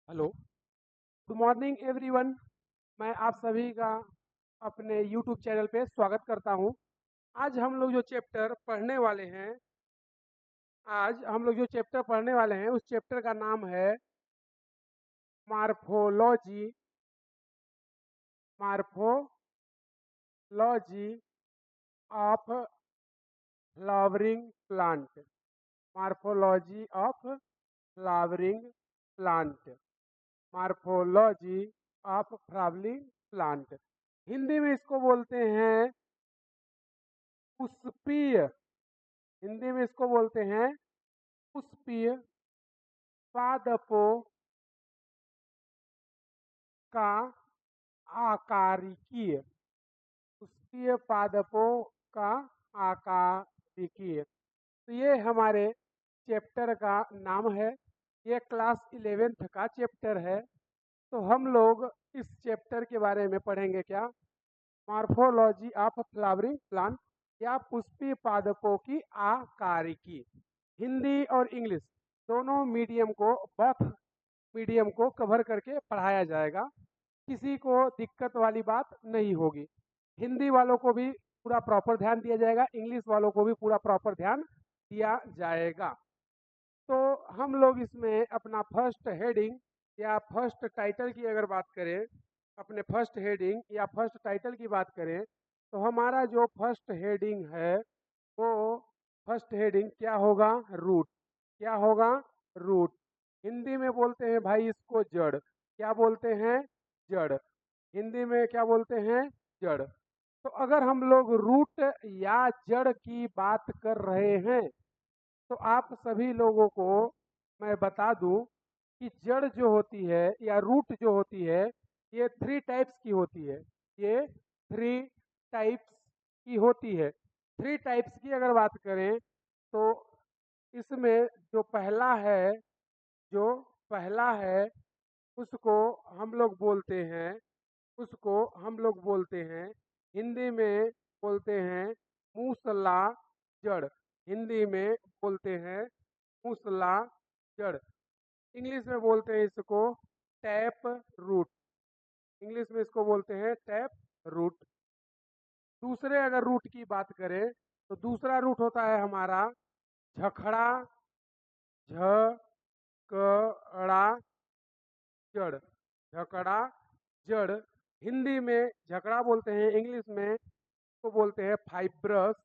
Hello, good morning everyone. मैं आप सभी का अपने यूट्यूब चैनल पे स्वागत करता हूं। आज हम लोग जो चैप्टर पढ़ने वाले हैं आज हम लोग जो चैप्टर पढ़ने वाले हैं उस चैप्टर का नाम है morphology morphology of flowering plant. Morphology of flowering plant. Morphology of flowering plant. Hindi में इसको बोलते हैं पुष्पीय। हिंदी में इसको बोलते हैं पुष्पीय पादपों का आकारिकीय। पुष्पीय पादपों का आकारिकीय। तो ये हमारे चैप्टर का नाम है। ये क्लास 11th का चैप्टर है। तो हम लोग इस चैप्टर के बारे में पढ़ेंगे क्या? मॉर्फोलॉजी ऑफ फ्लावरिंग प्लांट या पुष्पीय पादपों की आकारिकी। हिंदी और इंग्लिश दोनों मीडियम को बोथ मीडियम को कवर करके पढ़ाया जाएगा। किसी को दिक्कत वाली बात नहीं होगी। हिंदी वालों को भी पूरा प्रॉपर ध्यान दिया जाएगा, इंग्लिश वालों को भी पूरा प्रॉपर ध्यान दिया जाएगा। तो हम लोग इसमें अपना फर्स्ट हेडिंग या फर्स्ट टाइटल की अगर बात करें, अपने फर्स्ट हेडिंग या फर्स्ट टाइटल की बात करें, तो हमारा जो फर्स्ट हेडिंग है वो फर्स्ट हेडिंग क्या होगा? रूट। क्या होगा? रूट। हिंदी में बोलते हैं भाई इसको जड़। क्या बोलते हैं? जड़। हिंदी में क्या बोलते हैं? जड़। तो अगर हम लोग रूट या जड़ की बात कर रहे हैं तो आप सभी लोगों को मैं बता दूं कि जड़ जो होती है या रूट जो होती है ये 3 टाइप्स की होती है। ये 3 टाइप्स की होती है। 3 टाइप्स की अगर बात करें तो इसमें जो पहला है उसको हम लोग बोलते हैं उसको हम लोग बोलते हैं हिंदी में बोलते हैं मूसला जड़। हिंदी में बोलते हैं मूसला जड़। इंग्लिश में बोलते हैं इसको टैप रूट। इंग्लिश में इसको बोलते हैं टैप रूट। दूसरे अगर रूट की बात करें तो दूसरा रूट होता है हमारा झखड़ा झकड़ा जड़। झकड़ा जड़। हिंदी में झकड़ा बोलते हैं, इंग्लिश में इसको बोलते हैं फाइब्रस।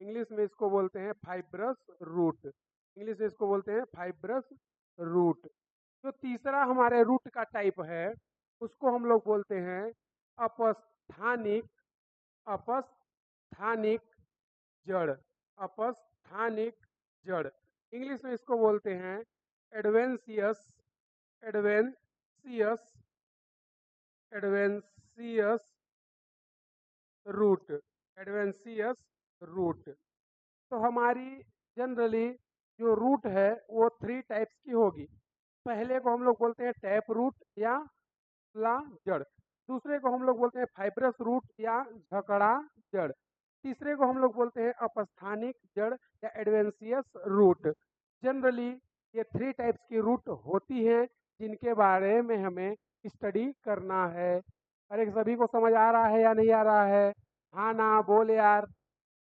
इंग्लिश में इसको बोलते हैं फाइब्रस रूट। इंग्लिश में इसको बोलते हैं फाइब्रस रूट। जो तीसरा हमारे रूट का टाइप है उसको हम लोग बोलते हैं अपस्थानिक अपस्थानिक जड़। अपस्थानिक जड़। इंग्लिश में इसको बोलते हैं एडवेंसियस एडवेंसियस एडवेंसियस रूट। एडवेंसियस रूट। तो हमारी जनरली जो रूट है वो 3 टाइप्स की होगी। पहले को हम लोग बोलते हैं टैप रूट या ला जड़। दूसरे को हम लोग बोलते हैं फाइब्रस रूट या झकड़ा जड़। तीसरे को हम लोग बोलते हैं अपस्थानिक जड़ या एडवेंसियस रूट। जनरली ये 3 टाइप्स की रूट होती है जिनके बारे में हमें स्टडी करना है। अरे सभी को समझ आ रहा है या नहीं आ रहा है? हाँ ना बोल यार।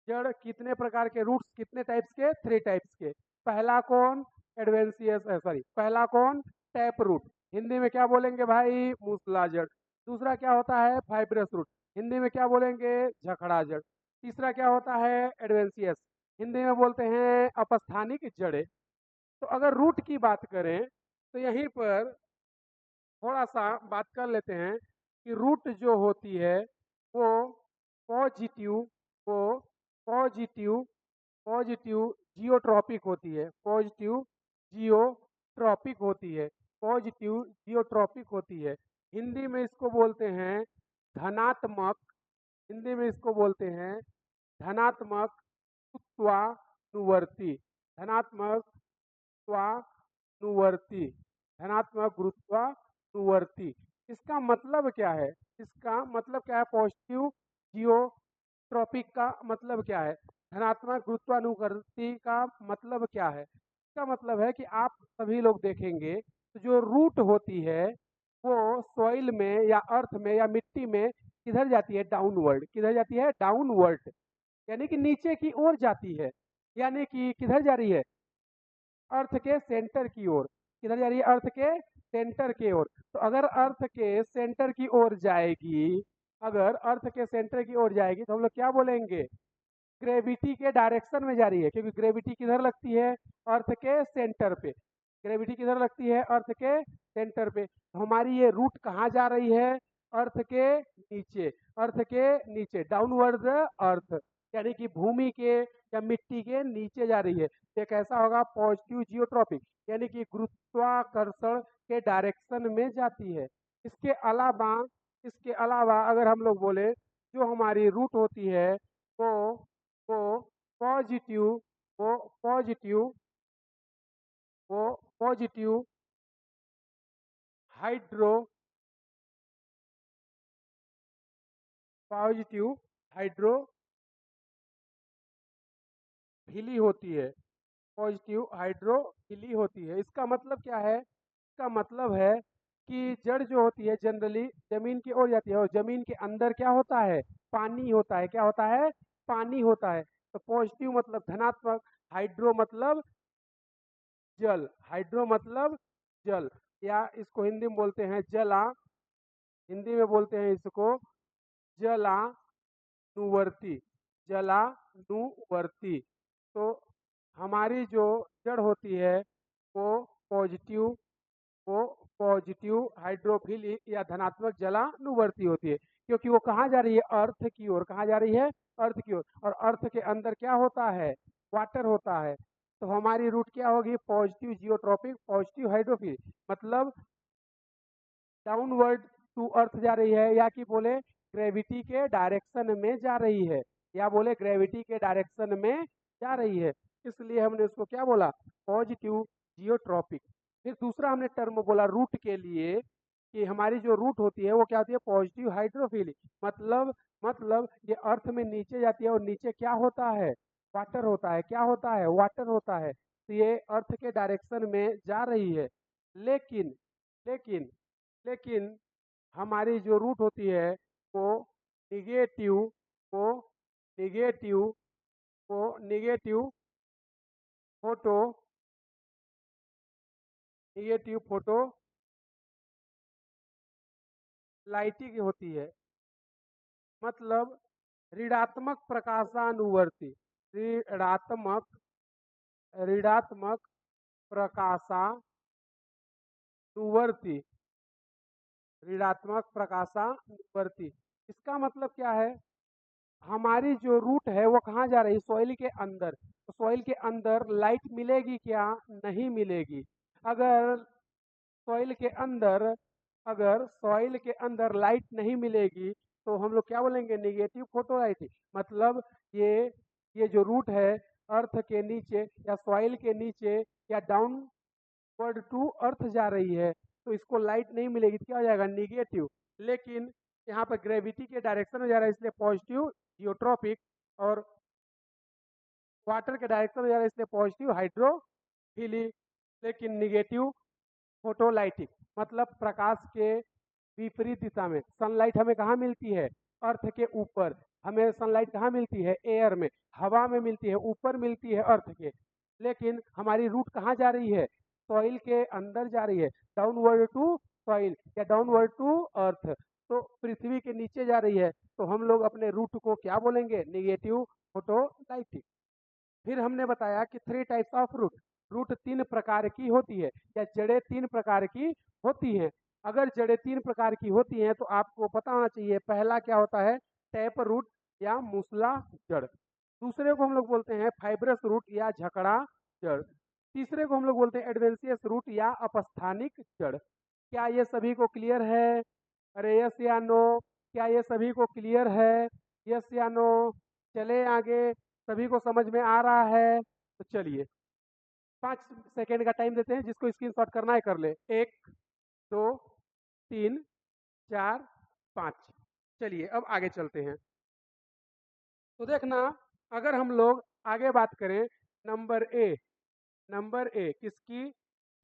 जड़ कितने प्रकार के रूट्स, कितने टाइप्स के? 3 टाइप्स के। पहला कौन? एडवेंसियस, सॉरी, पहला कौन? Tap root. हिंदी में क्या बोलेंगे भाई? मूसला जड़। दूसरा क्या होता है? Fibrous root. हिंदी में क्या बोलेंगे? झखड़ा जड़। तीसरा क्या होता है? एडवेंसियस। हिंदी में बोलते हैं अपस्थानिक जड़े। तो अगर रूट की बात करें तो यहीं पर थोड़ा सा बात कर लेते हैं कि रूट जो होती है वो पॉजिटिव वो पॉजिटिव पॉजिटिव जियोट्रॉपिक होती है। पॉजिटिव जियोट्रॉपिक होती है। पॉजिटिव जियोट्रॉपिक होती है। हिंदी में इसको बोलते हैं धनात्मक। हिंदी में इसको बोलते हैं धनात्मक गुरुत्वानुवर्ती। धनात्मक गुरुत्वानुवर्ती। धनात्मक गुरुत्वानुवर्ती। इसका मतलब क्या है? इसका मतलब क्या है? पॉजिटिव जियोट्रॉपिक का मतलब क्या है? धनात्मक गुरुत्वानुवर्ती का मतलब क्या है? इसका मतलब है कि आप सभी लोग देखेंगे तो जो रूट होती है वो सॉइल में या अर्थ में या मिट्टी में किधर जाती है? डाउनवर्ड। किधर जाती है? डाउनवर्ड, यानी कि नीचे की ओर जाती है। यानी कि किधर जा रही है? अर्थ के सेंटर की ओर। किधर जा रही है? अर्थ के सेंटर की ओर। तो अगर अर्थ के सेंटर की ओर जाएगी, अगर अर्थ के सेंटर की ओर जाएगी तो हम लोग क्या बोलेंगे? ग्रेविटी के डायरेक्शन में जा रही है, क्योंकि ग्रेविटी किधर लगती है? अर्थ के सेंटर पे। ग्रेविटी किधर लगती है? अर्थ के सेंटर पे। तो हमारी ये रूट कहाँ जा रही है? अर्थ के नीचे। अर्थ के नीचे, डाउनवर्ड अर्थ, यानी कि भूमि के या मिट्टी के नीचे जा रही है। ये कैसा होगा? पॉजिटिव जियोट्रॉपिक, यानी कि गुरुत्वाकर्षण के डायरेक्शन में जाती है। इसके अलावा इसके अलावा अगर हम लोग बोले, जो हमारी रूट होती है वो वो पॉजिटिव वो पॉजिटिव वो पॉजिटिव हाइड्रो पॉजिटिव हाइड्रोफिली होती है। पॉजिटिव हाइड्रोफिली होती है। इसका मतलब क्या है? इसका मतलब है कि जड़ जो होती है जनरली जमीन की ओर जाती है, और जमीन के अंदर क्या होता है? पानी होता है। क्या होता है? पानी होता है। तो पॉजिटिव मतलब धनात्मक, हाइड्रो मतलब जल। हाइड्रो मतलब जल, या इसको हिंदी में बोलते हैं जला। हिंदी में बोलते हैं इसको जलानुवर्ती। जलानुवर्ती। तो हमारी जो जड़ होती है वो पॉजिटिव वो पॉजिटिव हाइड्रोफिली या धनात्मक जलानुवर्ती होती है, क्योंकि वो कहाँ जा रही है? अर्थ की ओर। कहाँ जा रही है? अर्थ की ओर। और अर्थ के अंदर क्या होता है? वाटर होता है। तो हमारी रूट क्या होगी? पॉजिटिव जियोट्रॉपिक, पॉजिटिव हाइड्रोफिल, मतलब डाउनवर्ड टू अर्थ जा रही है, या कि बोले ग्रेविटी के डायरेक्शन में जा रही है, या बोले ग्रेविटी के डायरेक्शन में जा रही है। इसलिए हमने उसको क्या बोला? Positive geotropic. फिर दूसरा हमने टर्म बोला रूट के लिए, कि हमारी जो रूट होती है वो क्या होती है? Positive hydrophilic. मतलब ये अर्थ में नीचे जाती है, और नीचे क्या होता है? वाटर होता है। क्या होता है? वाटर होता है। तो ये अर्थ के डायरेक्शन में जा रही है। लेकिन लेकिन लेकिन हमारी जो रूट होती है वो निगेटिव वो निगेटिव वो negative photo negative photo lighting होती है। मतलब ऋणात्मक प्रकाशानुवर्ती। ऋणात्मक ऋणात्मक प्रकाशानुवर्ती। ऋणात्मक प्रकाशानुवर्ती। इसका मतलब क्या है? हमारी जो रूट है वो कहाँ जा रही है? सॉइल के अंदर। तो सॉइल के अंदर लाइट मिलेगी क्या? नहीं मिलेगी। अगर सॉइल के अंदर अगर सॉइल के अंदर लाइट नहीं मिलेगी तो हम लोग क्या बोलेंगे? Negative photolytic. मतलब ये ये जो रूट है अर्थ के नीचे या सॉइल के नीचे या डाउनवर्ड टू अर्थ जा रही है, तो इसको लाइट नहीं मिलेगी तो क्या हो जाएगा? निगेटिव। लेकिन यहाँ पर ग्रेविटी के डायरेक्शन में जा रहा है इसलिए पॉजिटिव जियोट्रॉपिक, और वाटर के डायरेक्शन में जा रहा है इसलिए पॉजिटिव हाइड्रोफिलिक। लेकिन निगेटिव फोटोलाइटिक, मतलब प्रकाश के विपरीत दिशा में। सनलाइट हमें कहाँ मिलती है? अर्थ के ऊपर। हमें सनलाइट कहाँ मिलती है? एयर में, हवा में मिलती है, ऊपर मिलती है अर्थ के। लेकिन हमारी रूट कहाँ जा रही है? सॉइल के अंदर जा रही है, डाउनवर्ड टू सॉइल या डाउनवर्ड टू अर्थ। तो पृथ्वी के नीचे जा रही है, तो हम लोग अपने रूट को क्या बोलेंगे? Negative photolytic. फिर हमने बताया कि 3 टाइप्स ऑफ रूट। रूट 3 प्रकार की होती है, या जड़ें 3 प्रकार की होती हैं। अगर जड़ें 3 प्रकार की होती हैं तो आपको पता होना चाहिए। पहला क्या होता है? टैप रूट या मूसला जड़। दूसरे को हम लोग बोलते हैं फाइब्रस रूट या झकड़ा जड़। तीसरे को हम लोग बोलते हैं एडवेंसियस रूट या अपस्थानिक जड़। क्या ये सभी को क्लियर है? अरे यस या नो? क्या ये सभी को क्लियर है? यस या नो? चले आगे? सभी को समझ में आ रहा है? तो चलिए 5 सेकेंड का टाइम देते हैं, जिसको स्क्रीनशॉट करना है कर ले। 1, 2, 3, 4, 5। चलिए अब आगे चलते हैं। तो देखना, अगर हम लोग आगे बात करें, नंबर ए किसकी?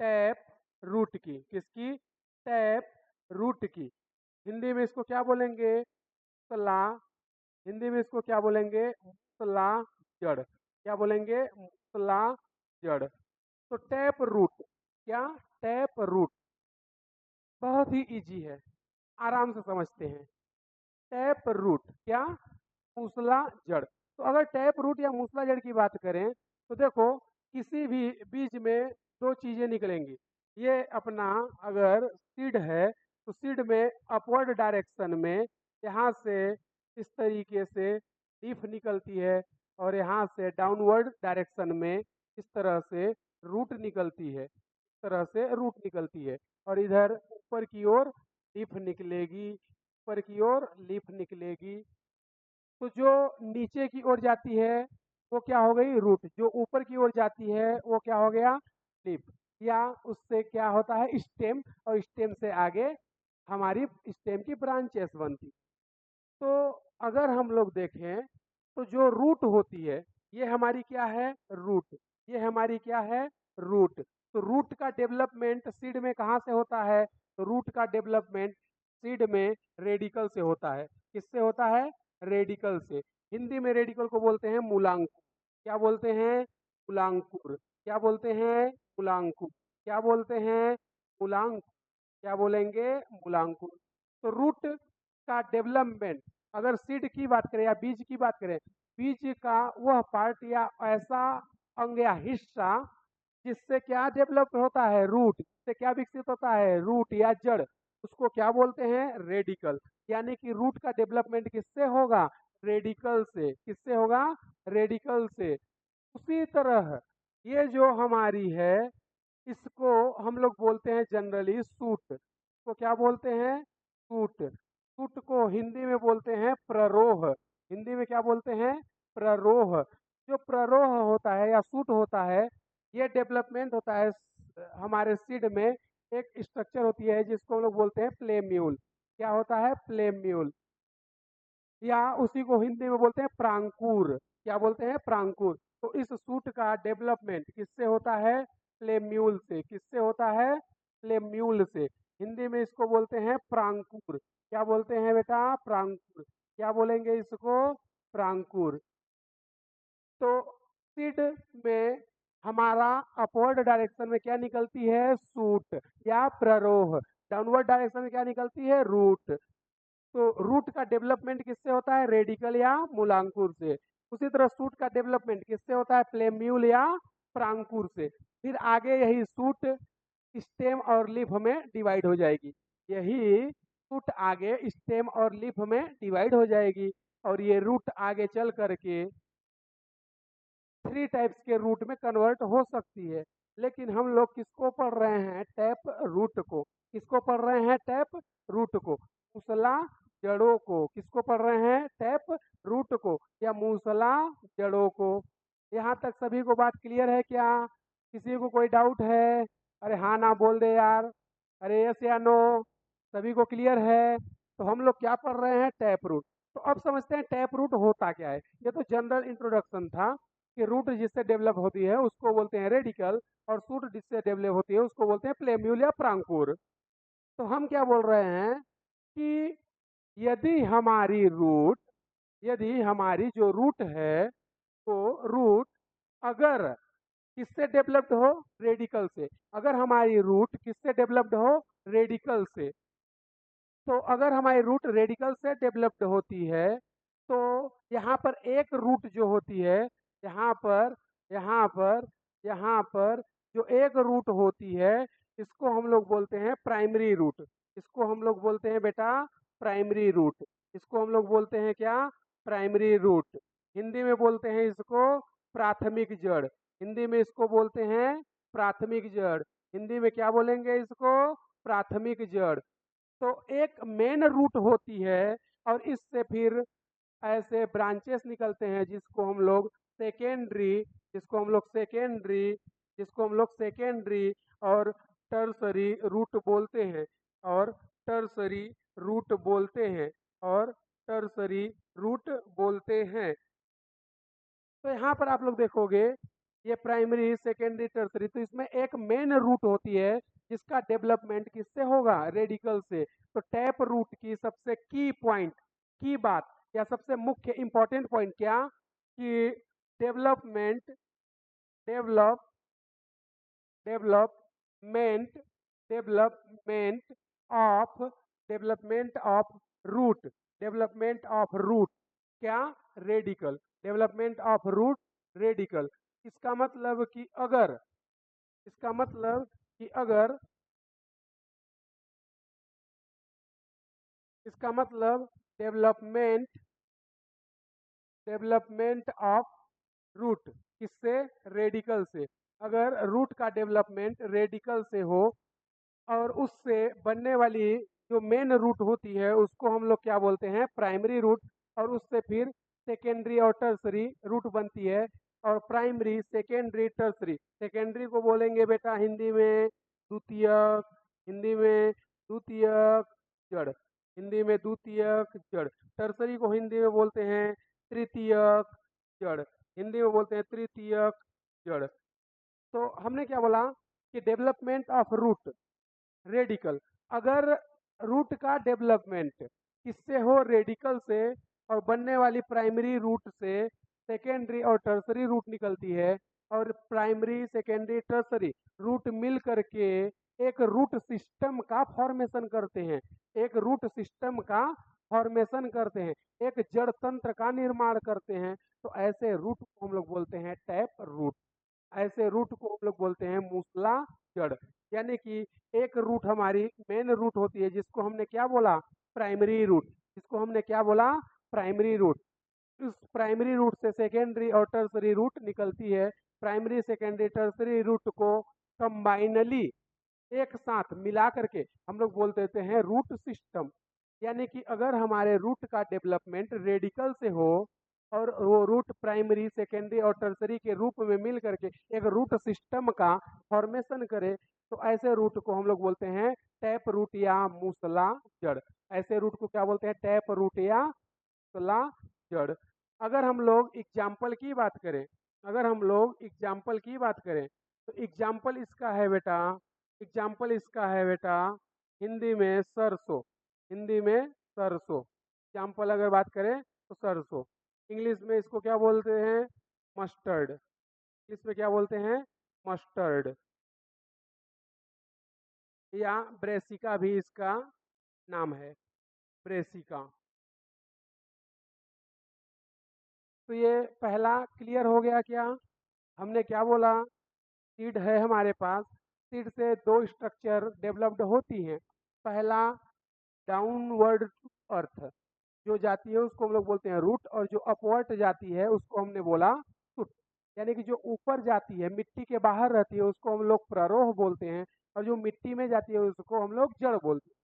टैप रूट की। किसकी? टैप रूट की। हिंदी में इसको क्या बोलेंगे? मूसला। हिंदी में इसको क्या बोलेंगे? मूसला जड़। क्या बोलेंगे? मूसला जड़। तो टैप रूट क्या? टैप रूट बहुत ही इजी है, आराम से समझते हैं। टैप रूट क्या? मूसला जड़। तो अगर टैप रूट या मूसला जड़ की बात करें तो देखो, किसी भी बीज में दो चीजें निकलेंगी। ये अपना अगर सीड है तो सीड में अपवर्ड डायरेक्शन में यहाँ से इस तरीके से लीफ निकलती है, और यहाँ से डाउनवर्ड डायरेक्शन में इस तरह से रूट निकलती है। इस तरह से रूट निकलती है, और इधर ऊपर की ओर लीफ निकलेगी, ऊपर की ओर लीफ निकलेगी। तो जो नीचे की ओर जाती है वो क्या हो गई? रूट। जो ऊपर की ओर जाती है वो क्या हो गया? लीफ। या उससे क्या होता है? स्टेम। और स्टेम से आगे हमारी स्टेम की ब्रांचेस बनती। तो अगर हम लोग देखें तो जो रूट होती है ये हमारी क्या है? रूट। ये हमारी क्या है? रूट। तो रूट का डेवलपमेंट सीड में कहाँ से होता है? तो रूट का डेवलपमेंट सीड में रेडिकल से होता है। किससे होता है? रेडिकल से। हिंदी में रेडिकल को बोलते हैं मूलांकुर। क्या बोलते हैं? मूलांकुर। क्या बोलते हैं? मूलांकुर। क्या बोलते हैं? मूलांकुर। क्या बोलेंगे? मूलांकुर। तो रूट का डेवलपमेंट, अगर सीड की बात करें या बीज की बात करें, बीज का वह पार्ट या ऐसा अंग या हिस्सा जिससे क्या डेवलप होता है? रूट। जिससे क्या विकसित होता है? रूट या जड़। उसको क्या बोलते हैं? रेडिकल। यानी कि रूट का डेवलपमेंट किससे होगा? रेडिकल से। किससे होगा? रेडिकल से। उसी तरह ये जो हमारी है इसको हम लोग बोलते हैं जनरली सूट। तो क्या बोलते हैं? सूट। सूट को हिंदी में बोलते हैं प्ररोह। हिंदी में क्या बोलते हैं? प्ररोह। जो प्ररोह होता है या सूट होता है, ये डेवलपमेंट होता है हमारे सीड में। एक स्ट्रक्चर होती है जिसको हम लोग बोलते हैं प्लेम्यूल। क्या होता है? प्लेम्यूल। या उसी को हिंदी में बोलते हैं प्रांकुर। क्या बोलते हैं? प्रांकुर। तो इस सूट का डेवलपमेंट किससे होता है? प्लेम्यूल से। किससे होता है? प्लेम्यूल से। हिंदी में इसको बोलते हैं प्रांकुर। क्या बोलते हैं बेटा? प्रांकुर। क्या बोलेंगे इसको? प्रांकुर। तो सीड में हमारा अपवर्ड डायरेक्शन में क्या निकलती है? सूट या प्ररोह। डाउनवर्ड डायरेक्शन में क्या निकलती है? रूट। तो रूट का डेवलपमेंट किससे होता है? रेडिकल या मूलांकुर से। उसी तरह सूट का डेवलपमेंट किससे होता है? प्लेम्यूल या प्रांकुर से। फिर आगे यही सूट स्टेम और लीफ में डिवाइड हो जाएगी। यही सूट आगे स्टेम और लीफ में डिवाइड हो जाएगी, और ये रूट आगे चल करके थ्री टाइप्स के रूट में कन्वर्ट हो सकती है। लेकिन हम लोग किसको पढ़ रहे हैं? टैप रूट को। किसको पढ़ रहे हैं? टैप रूट को। मूसला जड़ों को। किसको पढ़ रहे हैं? टैप रूट को या मूसला जड़ों को। यहाँ तक सभी को बात क्लियर है क्या? किसी को कोई डाउट है? अरे हाँ ना बोल दे यार। अरे यस या नो? सभी को क्लियर है? तो हम लोग क्या पढ़ रहे हैं? Tap root. तो अब समझते हैं टैप रूट होता क्या है। ये तो जनरल इंट्रोडक्शन था कि रूट जिससे डेवलप होती है उसको बोलते हैं रेडिकल, और सूट जिससे डेवलप होती है उसको बोलते हैं प्लेम्यूल या प्रांकुर। तो हम क्या बोल रहे हैं कि यदि हमारी रूट, यदि हमारी जो रूट है तो रूट अगर किससे डेवलप्ड हो? रेडिकल से। अगर हमारी रूट किससे डेवलप्ड हो? रेडिकल से। तो अगर हमारी रूट रेडिकल से डेवलप्ड होती है तो यहाँ पर एक रूट जो होती है, यहाँ पर यहाँ पर यहाँ पर जो एक रूट होती है इसको हम लोग बोलते हैं प्राइमरी रूट। इसको हम लोग बोलते हैं बेटा प्राइमरी रूट। इसको हम लोग बोलते हैं क्या? Primary root. हिंदी में बोलते हैं इसको प्राथमिक जड़। हिंदी में इसको बोलते हैं प्राथमिक जड़। हिंदी में क्या बोलेंगे इसको? प्राथमिक जड़। तो एक मेन रूट होती है, और इससे फिर ऐसे ब्रांचेस निकलते हैं जिसको हम लोग सेकेंडरी, जिसको हम लोग सेकेंडरी, जिसको हम लोग सेकेंडरी और टर्सरी रूट बोलते हैं, और टर्सरी रूट बोलते हैं, और टर्सरी रूट बोलते हैं। तो यहाँ पर आप लोग देखोगे ये प्राइमरी सेकेंडरी टर्सरी, तो इसमें एक मेन रूट होती है इसका डेवलपमेंट किससे होगा? रेडिकल से। तो टैप रूट की सबसे की पॉइंट, की बात या सबसे मुख्य इंपॉर्टेंट पॉइंट क्या कि development develop development development of development of root development of root क्या? Radical. Development of root radical. इसका मतलब कि अगर इसका मतलब कि अगर इसका मतलब डेवलपमेंट डेवलपमेंट ऑफ रूट किससे? रेडिकल से। अगर रूट का डेवलपमेंट रेडिकल से हो और उससे बनने वाली जो मेन रूट होती है उसको हम लोग क्या बोलते हैं? Primary root. और उससे फिर सेकेंडरी और टर्सरी रूट बनती है। और प्राइमरी, सेकेंडरी, टर्सरी। सेकेंडरी को बोलेंगे बेटा हिंदी में द्वितीयक, हिंदी में द्वितीयक जड़, हिंदी में द्वितीयक जड़। टर्सरी को हिंदी में बोलते हैं तृतीयक जड़, हिंदी में बोलते हैं तृतीयक जड़। तो हमने क्या बोला कि डेवलपमेंट ऑफ रूट रेडिकल। अगर रूट का डेवलपमेंट किससे हो? रेडिकल से। और बनने वाली प्राइमरी रूट से सेकेंडरी और टर्सरी रूट निकलती है। और प्राइमरी, सेकेंडरी, टर्सरी रूट मिल करके एक रूट सिस्टम का फॉर्मेशन करते हैं। एक रूट सिस्टम का फॉर्मेशन करते हैं, एक जड़ तंत्र का निर्माण करते हैं। तो ऐसे रूट को हम लोग बोलते हैं टैप रूट। ऐसे रूट को हम लोग बोलते हैं मूसला जड़। यानी कि एक रूट हमारी मेन रूट होती है जिसको हमने क्या बोला? Primary root. जिसको हमने क्या बोला? Primary root. उस प्राइमरी रूट से सेकेंडरी और टर्सरी रूट निकलती है। प्राइमरी, सेकेंडरी, टर्सरी रूट को कंबाइनली एक साथ मिला करके हम लोग बोल देते हैं रूट सिस्टम। यानी कि अगर हमारे रूट का डेवलपमेंट रेडिकल से हो और वो रूट प्राइमरी, सेकेंडरी और टर्सरी के रूप में मिल करके एक रूट सिस्टम का फॉर्मेशन करे तो ऐसे रूट को हम लोग बोलते हैं टैप रूट या मूसला जड़। ऐसे रूट को क्या बोलते हैं? टैप रूट या मूसला जड़। अगर हम लोग एग्जाम्पल की बात करें, अगर हम लोग एग्जाम्पल की बात करें तो एग्जाम्पल इसका है बेटा, एग्जाम्पल इसका है बेटा हिंदी में सरसों। हिंदी में सरसों एग्जाम्पल अगर बात करें तो सरसों। इंग्लिश में इसको क्या बोलते हैं? मस्टर्ड। इंग्लिश में क्या बोलते हैं? मस्टर्ड। या ब्रेसिका भी इसका नाम है, ब्रेसिका। तो ये पहला क्लियर हो गया क्या? हमने क्या बोला? सीड है हमारे पास, सीड से दो स्ट्रक्चर डेवलप्ड होती हैं। पहला डाउनवर्ड अर्थ जो जाती है उसको हम लोग बोलते हैं रूट, और जो अपवर्ड जाती है उसको हमने बोला शूट। यानी कि जो ऊपर जाती है, मिट्टी के बाहर रहती है, उसको हम लोग प्ररोह बोलते हैं। और जो मिट्टी में जाती है उसको हम लोग जड़ बोलते हैं।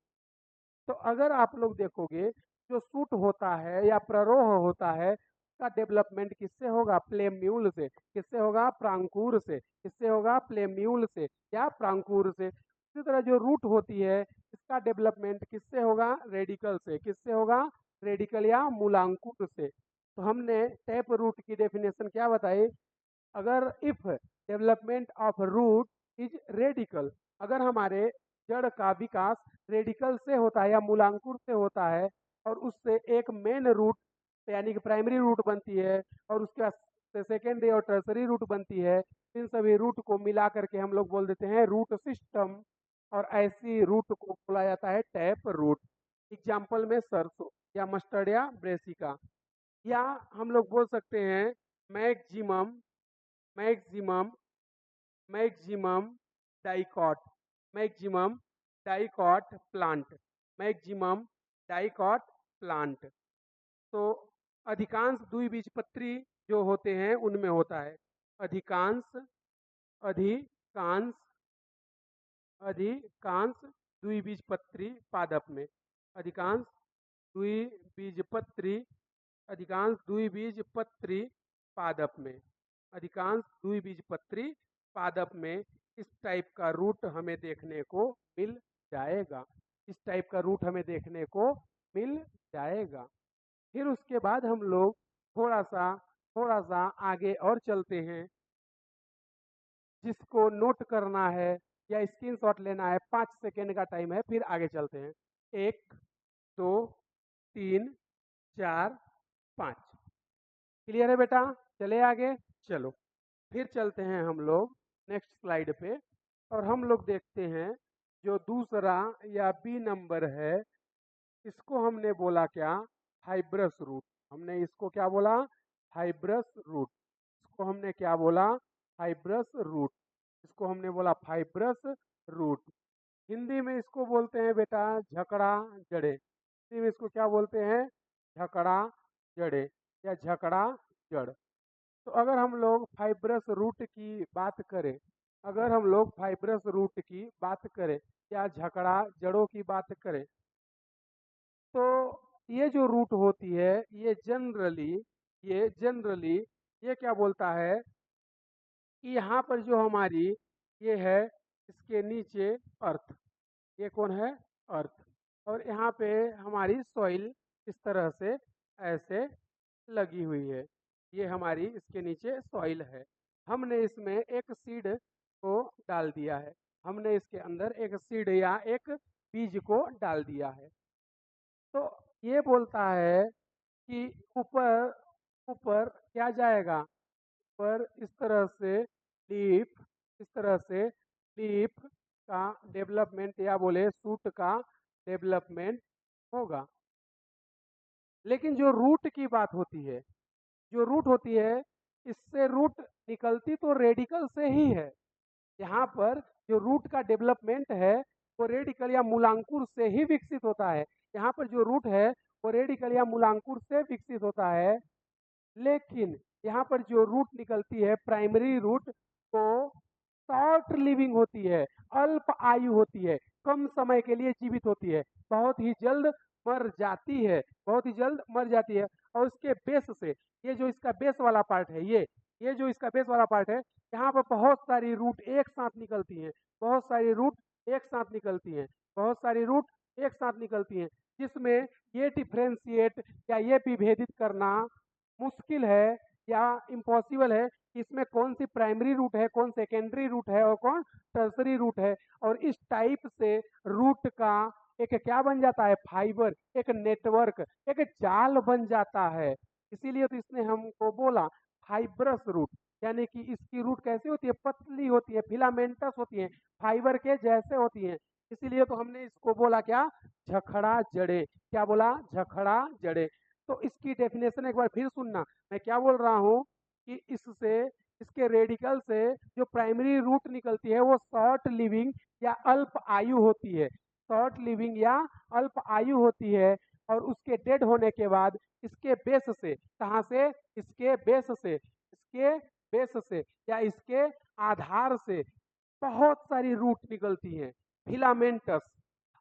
तो अगर आप लोग देखोगे जो शूट होता है या प्ररोह होता है का डेवलपमेंट किससे होगा? प्लेम्यूल से। किससे होगा? प्रांकुर से। किससे होगा? प्लेम्यूल से या प्रांकुर से। इसी तरह जो रूट होती है इसका डेवलपमेंट किससे होगा? रेडिकल से। किससे होगा? रेडिकल या मूलांकुर से। तो हमने टैप रूट की डेफिनेशन क्या बताई? अगर if development of root is radical, अगर हमारे जड़ का विकास रेडिकल से होता है या मूलांकुर से होता है और उससे एक मेन रूट यानी कि प्राइमरी रूट बनती है और उसके बाद सेकेंडरी और टर्सरी रूट बनती है, इन सभी रूट को मिला करके हम लोग बोल देते हैं रूट सिस्टम। और ऐसी रूट को बोला जाता है टैप रूट। एग्जाम्पल में सरसों या मस्टर्ड या ब्रेसिका। या हम लोग बोल सकते हैं maximum maximum maximum dicot, maximum dicot plant, maximum dicot plant. तो अधिकांश द्विबीजपत्री जो होते हैं उनमें होता है। अधिकांश अधिकांश अधिकांश द्विबीजपत्री पादप में, अधिकांश द्विबीजपत्री अधिकांश द्विबीजपत्री पादप में, अधिकांश द्विबीजपत्री पादप में इस टाइप का रूट हमें देखने को मिल जाएगा। इस टाइप का रूट हमें देखने को मिल जाएगा। फिर उसके बाद हम लोग थोड़ा सा आगे और चलते हैं। जिसको नोट करना है या स्क्रीनशॉट लेना है, 5 सेकेंड का टाइम है, फिर आगे चलते हैं। 1 2 3 4 5। क्लियर है बेटा? चले आगे, चलो फिर चलते हैं हम लोग नेक्स्ट स्लाइड पे, और हम लोग देखते हैं जो दूसरा या बी नंबर है, इसको हमने बोला क्या? Fibrous root. हमने इसको क्या बोला? Fibrous root. इसको हमने क्या बोला? Fibrous root. इसको हमने बोला फाइब्रस रूट। हिंदी में इसको बोलते हैं बेटा झकड़ा जड़े। हिंदी में इसको क्या बोलते हैं? झकड़ा जड़े या झकड़ा जड़। तो अगर हम लोग फाइब्रस रूट की बात करें, अगर हम लोग फाइब्रस रूट की बात करें या झकड़ा जड़ों की बात करें, तो ये जो रूट होती है ये जनरली ये क्या बोलता है कि यहाँ पर जो हमारी ये है, इसके नीचे अर्थ, ये कौन है? अर्थ। और यहाँ पे हमारी सॉइल इस तरह से ऐसे लगी हुई है, ये हमारी इसके नीचे सॉइल है। हमने इसमें एक सीड को डाल दिया है, हमने इसके अंदर एक सीड या एक बीज को डाल दिया है। तो ये बोलता है कि ऊपर ऊपर क्या जाएगा? ऊपर इस तरह से लीफ, इस तरह से लीफ का डेवलपमेंट या बोले सूट का डेवलपमेंट होगा। लेकिन जो रूट की बात होती है, जो रूट होती है, इससे रूट निकलती तो रेडिकल से ही है। यहाँ पर जो रूट का डेवलपमेंट है वो रेडिकल या मूलांकुर से ही विकसित होता है। यहाँ पर जो रूट है वो रेडिकल या मूलांकुर से विकसित होता है। लेकिन यहाँ पर जो रूट निकलती है, प्राइमरी रूट, तो शॉर्ट लिविंग होती है, अल्प आयु होती है, कम समय के लिए जीवित होती है, बहुत ही जल्द मर जाती है, बहुत ही जल्द मर जाती है। और उसके बेस से, ये जो इसका बेस वाला पार्ट है, ये जो इसका बेस वाला पार्ट है, यहाँ पर बहुत सारी रूट एक साथ निकलती हैं, बहुत सारी रूट एक साथ निकलती हैं, बहुत सारी रूट एक साथ निकलती हैं, जिसमें ये डिफ्रेंशिएट या ये विभेदित करना मुश्किल है या इम्पॉसिबल है कि इसमें कौन सी प्राइमरी रूट है, कौन सेकेंडरी रूट है और कौन टर्सरी रूट है। और इस टाइप से रूट का एक क्या बन जाता है? फाइबर, एक नेटवर्क, एक जाल बन जाता है। इसीलिए तो इसने हमको बोला फाइब्रस रूट, यानी कि इसकी रूट कैसी होती है? पतली होती है, फिलामेंटस होती है, फाइबर के जैसे होती है। इसीलिए तो हमने इसको बोला क्या? झखड़ा जड़े। क्या बोला? झखड़ा जड़े। तो इसकी डेफिनेशन एक बार फिर सुनना, मैं क्या बोल रहा हूँ कि इससे, इसके रेडिकल से जो प्राइमरी रूट निकलती है वो शॉर्ट लिविंग या अल्प आयु होती है, शॉर्ट लिविंग या अल्प आयु होती है। और उसके डेड होने के बाद इसके बेस से, कहाँ से? इसके बेस से, इसके बेस से या इसके आधार से बहुत सारी रूट निकलती हैं, फिलामेंटस।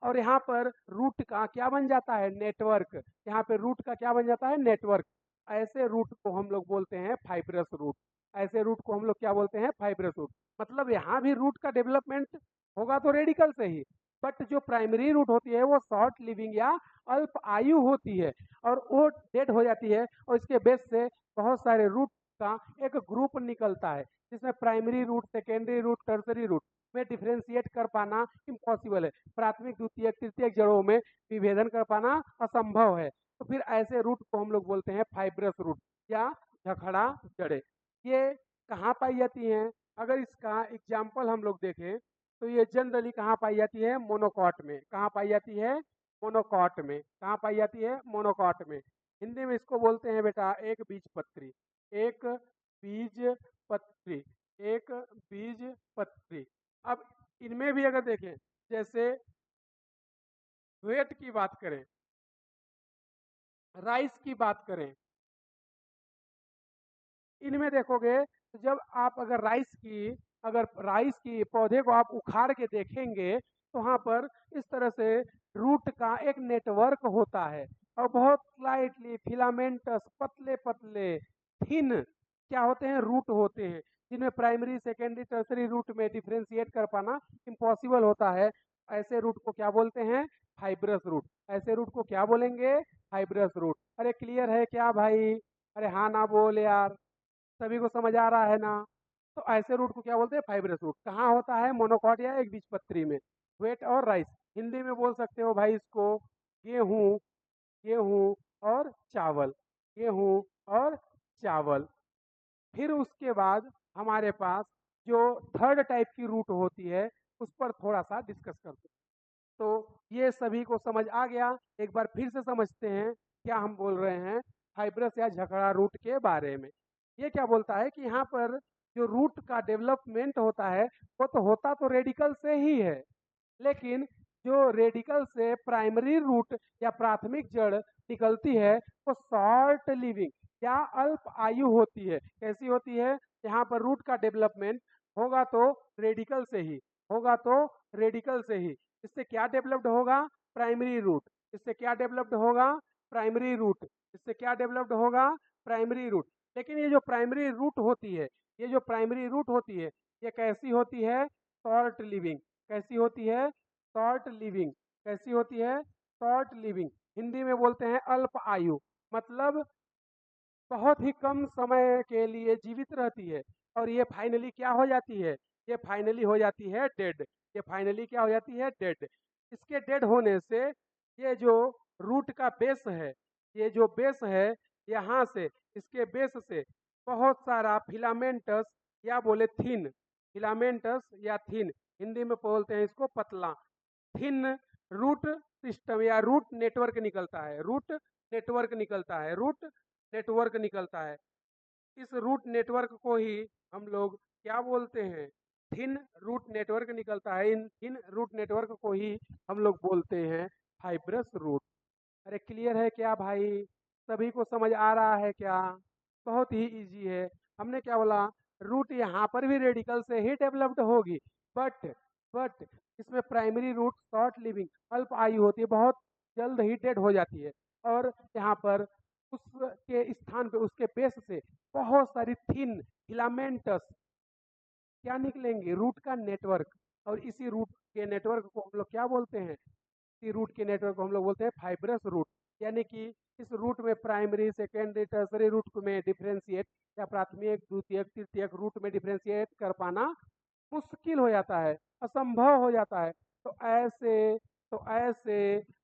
और यहाँ पर रूट का क्या बन जाता है? नेटवर्क। यहाँ पे रूट का क्या बन जाता है? नेटवर्क। ऐसे रूट को हम लोग बोलते हैं फाइब्रस रूट। ऐसे रूट को हम लोग क्या बोलते हैं? Fibrous root. मतलब यहाँ भी रूट का डेवलपमेंट होगा तो रेडिकल से ही, बट जो प्राइमरी रूट होती है वो शॉर्ट लिविंग या अल्प आयु होती है, और वो डेड हो जाती है, और इसके बेस से बहुत सारे रूट का एक ग्रुप निकलता है, जिसमें primary root, secondary root, tertiary root में डिफ्रेंशिएट कर पाना इम्पॉसिबल है। प्राथमिक, द्वितीयक, तृतीयक जड़ों में विभेदन कर पाना असंभव है। तो फिर ऐसे रूट को हम लोग बोलते हैं फाइब्रस रूट या झखड़ा जड़े। ये कहाँ पाई जाती हैं? अगर इसका एग्जाम्पल हम लोग देखें तो ये जनरली कहाँ पाई जाती है? मोनोकॉट में। कहाँ पाई जाती है? मोनोकॉट में। कहाँ पाई जाती है? मोनोकॉट में। हिंदी में इसको बोलते हैं बेटा एक बीज पत्री, एक बीज पत्री, एक बीज पत्री। अब इनमें भी अगर देखें, जैसे वेट की बात करें, राइस की बात करें, इनमें देखोगे तो जब आप अगर राइस की पौधे को आप उखाड़ के देखेंगे तो वहाँ पर इस तरह से रूट का एक नेटवर्क होता है, और बहुत स्लाइटली फिलामेंटस, पतले पतले थिन क्या होते हैं? रूट होते हैं, जिनमें प्राइमरी, सेकेंडरी, टर्सरी रूट में डिफ्रेंशिएट कर पाना इम्पॉसिबल होता है। ऐसे रूट को क्या बोलते हैं? Fibrous root. ऐसे रूट को क्या बोलेंगे? Fibrous root. अरे क्लियर है क्या भाई? अरे हाँ ना बोल यार, सभी को समझ आ रहा है ना? तो ऐसे रूट को क्या बोलते हैं? Fibrous root. कहाँ होता है? मोनोकॉट या एक बीजपत्री में। व्हेट और राइस, हिंदी में बोल सकते हो भाई इसको गेहूं, गेहूं और चावल, गेहूं और चावल। फिर उसके बाद हमारे पास जो थर्ड टाइप की रूट होती है उस पर थोड़ा सा डिस्कस करते हैं। तो ये सभी को समझ आ गया। एक बार फिर से समझते हैं क्या हम बोल रहे हैं फाइब्रस या झगड़ा रूट के बारे में। ये क्या बोलता है कि यहाँ पर जो रूट का डेवलपमेंट होता है वो तो होता तो रेडिकल से ही है, लेकिन जो रेडिकल से प्राइमरी रूट या प्राथमिक जड़ निकलती है वो शॉर्ट लिविंग या अल्प आयु होती है। कैसी होती है? यहाँ पर रूट का डेवलपमेंट होगा तो रेडिकल से ही, होगा तो रेडिकल से ही। इससे क्या डेवलप्ड होगा? Primary root. इससे क्या डेवलप्ड होगा? Primary root. इससे क्या डेवलप्ड होगा? Primary root. लेकिन ये जो प्राइमरी रूट होती है, ये जो प्राइमरी रूट होती है, ये कैसी होती है? Short living. कैसी होती है? Short living. कैसी होती है? Short living. हिंदी में बोलते हैं अल्प आयु, मतलब बहुत ही कम समय के लिए जीवित रहती है। और ये फाइनली क्या हो जाती है? ये फाइनली हो जाती है डेड। ये फाइनली क्या हो जाती है? डेड। इसके डेड होने से ये जो रूट का बेस है, ये जो बेस है, यहाँ से इसके बेस से बहुत सारा फिलामेंटस या बोले थिन, फिलामेंटस या थिन, हिंदी में बोलते हैं इसको पतला, थिन रूट सिस्टम या रूट नेटवर्क निकलता है। रूट नेटवर्क निकलता है। रूट नेटवर्क निकलता है। इस रूट नेटवर्क को ही हम लोग क्या बोलते हैं? थिन रूट नेटवर्क निकलता है। इन थिन रूट नेटवर्क को ही हम लोग बोलते हैं फाइब्रस रूट। अरे क्लियर है क्या भाई? सभी को समझ आ रहा है क्या? बहुत ही इजी है। हमने क्या बोला? रूट यहाँ पर भी रेडिकल से ही डेवलप्ड होगी, बट बट इसमें प्राइमरी रूट शॉर्ट लिविंग अल्प आयु होती है, बहुत जल्द ही डेड हो जाती है। और यहाँ पर उसके स्थान पे उसके बेस से बहुत सारी थिन फिलामेंटस क्या निकलेंगे? रूट का नेटवर्क। और इसी रूट के नेटवर्क को हम लोग क्या बोलते हैं? इसी रूट के नेटवर्क को हम लोग बोलते हैं फाइब्रस रूट। यानी कि इस रूट में प्राइमरी सेकेंडरी टर्सरी रूट में डिफ्रेंशिएट या प्राथमिक द्वितीयक तृतीयक रूट में डिफ्रेंशिएट कर पाना मुश्किल हो जाता है, असंभव हो जाता है। तो ऐसे तो ऐसे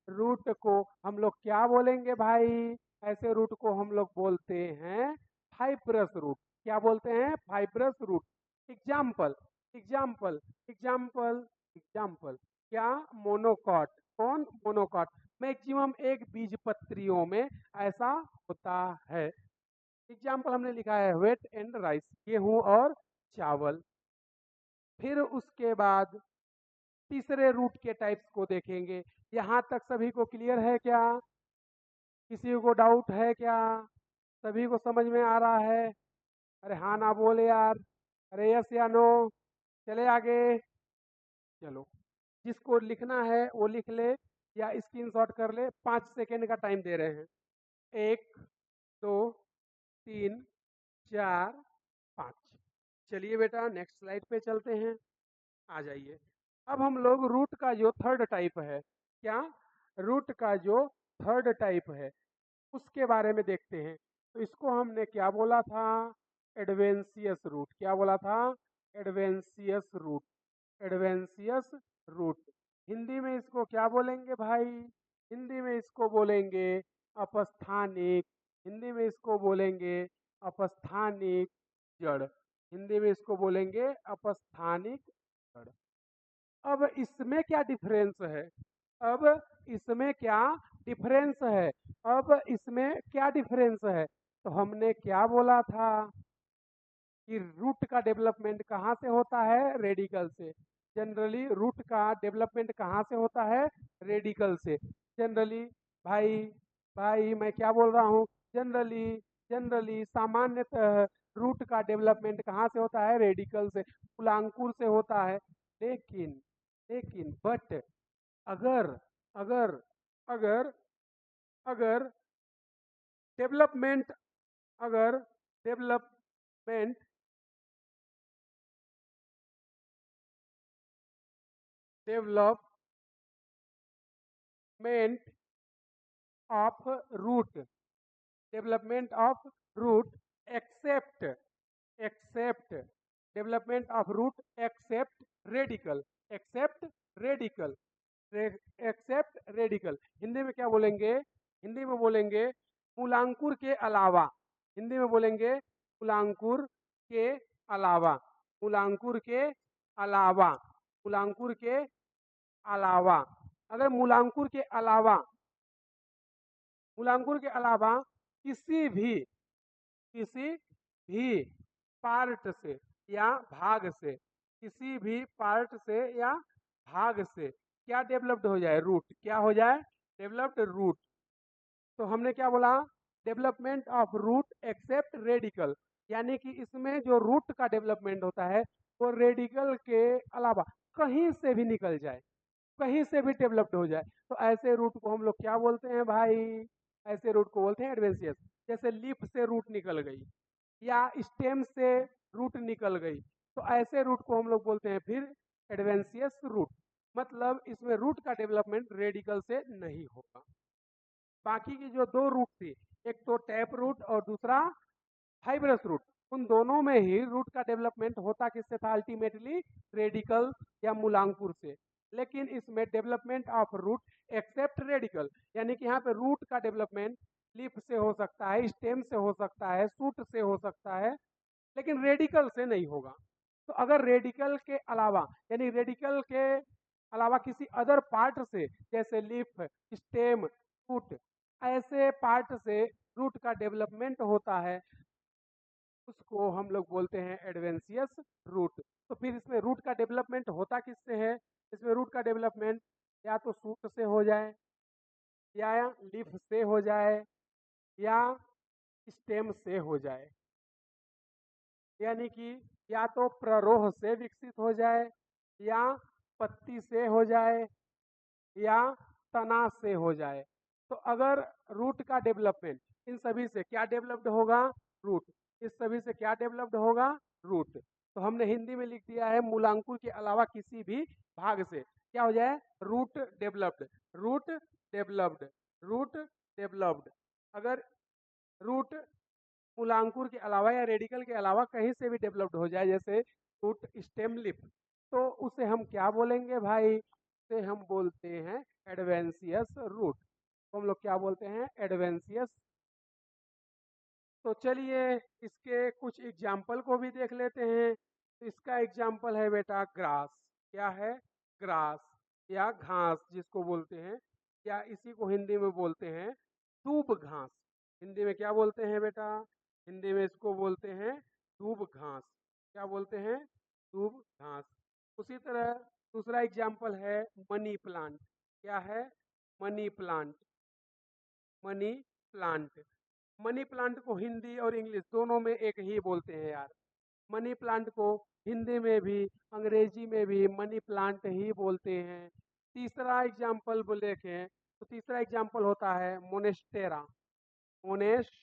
रूट को हम लोग क्या बोलेंगे भाई? ऐसे रूट को हम लोग बोलते हैं फाइब्रस रूट। क्या बोलते हैं? Fibrous root. Example, example, example, example क्या? मोनोकॉट। कौन? मोनोकॉट। मैक्सिमम एक बीजपत्रियों में ऐसा होता है। एग्जाम्पल हमने लिखा है वेट एंड राइस, गेहूं और चावल। फिर उसके बाद तीसरे रूट के टाइप्स को देखेंगे। यहाँ तक सभी को क्लियर है क्या? किसी को डाउट है क्या? सभी को समझ में आ रहा है? अरे हाँ ना बोले यार। अरे यस या नो? चले आगे। चलो, जिसको लिखना है वो लिख ले या स्क्रीनशॉट कर ले। 5 सेकेंड का टाइम दे रहे हैं। 1, 2, 3, 4, 5। चलिए बेटा नेक्स्ट स्लाइड पे चलते हैं। आ जाइए। अब हम लोग रूट का जो थर्ड टाइप है, क्या? रूट का जो थर्ड टाइप है उसके बारे में देखते हैं। तो इसको हमने क्या बोला था? Adventitious root. क्या बोला था? Adventitious root. Adventitious root. Hindi में इसको क्या बोलेंगे भाई? हिंदी में इसको बोलेंगे अपस्थानिक। हिंदी में इसको बोलेंगे अपस्थानिक जड़। हिंदी में इसको बोलेंगे अपस्थानिक जड़। अब इसमें क्या डिफरेंस है? अब इसमें क्या डिफरेंस है? अब इसमें क्या डिफरेंस है? तो हमने क्या बोला था कि रूट का डेवलपमेंट कहाँ से होता है? रेडिकल से। जनरली रूट का डेवलपमेंट कहाँ से होता है? रेडिकल से। जनरली भाई, भाई मैं क्या बोल रहा हूँ? जनरली, जनरली सामान्यतः रूट का डेवलपमेंट कहाँ से होता है? रेडिकल से, कुलांकुर से होता है। लेकिन लेकिन बट अगर अगर अगर अगर डेवलपमेंट, अगर development development of root, development of root except, except development of root except radical, except radical, except radical. Hindi में क्या बोलेंगे? हिंदी में बोलेंगे मूलांकुर के अलावा। हिंदी में बोलेंगे मूलांकुर के अलावा, मूलांकुर के अलावा, मूलांकुर के अलावा। अगर मूलांकुर के अलावा, मूलांकुर के अलावा किसी भी पार्ट से या भाग से, किसी भी पार्ट से या भाग से क्या डेवलप्ड हो जाए? रूट। क्या हो जाए? Developed root. तो हमने क्या बोला? Development of root except radical, यानी कि इसमें जो रूट का डेवलपमेंट होता है वो रेडिकल के अलावा कहीं से भी निकल जाए, कहीं से भी डेवलप्ड हो जाए। तो ऐसे रूट को हम लोग क्या बोलते हैं भाई? ऐसे रूट को बोलते हैं एडवेंशियस। जैसे लीफ से रूट निकल गई या स्टेम से रूट निकल गई, तो ऐसे रूट को हम लोग बोलते हैं फिर एडवेंशियस रूट। मतलब इसमें रूट का डेवलपमेंट रेडिकल से नहीं होगा। बाकी की जो दो रूट थी, एक तो टैप रूट और दूसरा फाइब्रस रूट, उन दोनों में ही रूट का डेवलपमेंट होता किससे था? अल्टीमेटली रेडिकल या मूलांकुर से। लेकिन इसमें development of root except radical, यानी कि यहाँ पे रूट का डेवलपमेंट लीफ से हो सकता है, स्टेम से हो सकता है, सूट से हो सकता है, लेकिन रेडिकल से नहीं होगा। तो अगर रेडिकल के अलावा, यानी रेडिकल के अलावा किसी अदर पार्ट से, जैसे लीफ, स्टेम, रूट, ऐसे पार्ट से रूट का डेवलपमेंट होता है, उसको हम लोग बोलते हैं एडवेंशियस रूट। तो फिर इसमें रूट का डेवलपमेंट होता किससे है? इसमें रूट का डेवलपमेंट या तो सूट से हो जाए, या लीफ से हो जाए, या स्टेम से हो जाए। यानी कि या तो प्ररोह से विकसित हो जाए, या पत्ती से हो जाए, या तना से हो जाए। तो अगर रूट का डेवलपमेंट इन सभी से क्या डेवलप्ड होगा? रूट। इस सभी से क्या डेवलप्ड होगा? रूट। तो हमने हिंदी में लिख दिया है मूलांकुर के अलावा किसी भी भाग से क्या हो जाए? Root developed, root developed, root developed. अगर रूट मूलांकुर के अलावा या रेडिकल के अलावा कहीं से भी डेवलप्ड हो जाए, जैसे रूट, स्टेम, लिप, तो उसे हम क्या बोलेंगे भाई? उसे हम बोलते हैं एडवेंशियस रूट। तो हम लोग क्या बोलते हैं? एडवेंशियस। तो चलिए इसके कुछ एग्जाम्पल को भी देख लेते हैं। तो इसका एग्जाम्पल है बेटा ग्रास। क्या है? ग्रास या घास जिसको बोलते हैं, या इसी को हिंदी में बोलते हैं दूब घास। हिंदी में क्या बोलते हैं बेटा? हिंदी में इसको बोलते हैं दूब घास। क्या बोलते हैं? दूब घास। उसी तरह दूसरा एग्जाम्पल है मनी प्लांट। क्या है? Money plant, money plant. Money plant को हिंदी और इंग्लिश दोनों में एक ही बोलते हैं यार। मनी प्लांट को हिंदी में भी अंग्रेजी में भी मनी प्लांट ही बोलते हैं। तीसरा एग्जाम्पल देखें तो तीसरा एग्जाम्पल होता है मोनेस्टेरा। मोनेस्टेरा,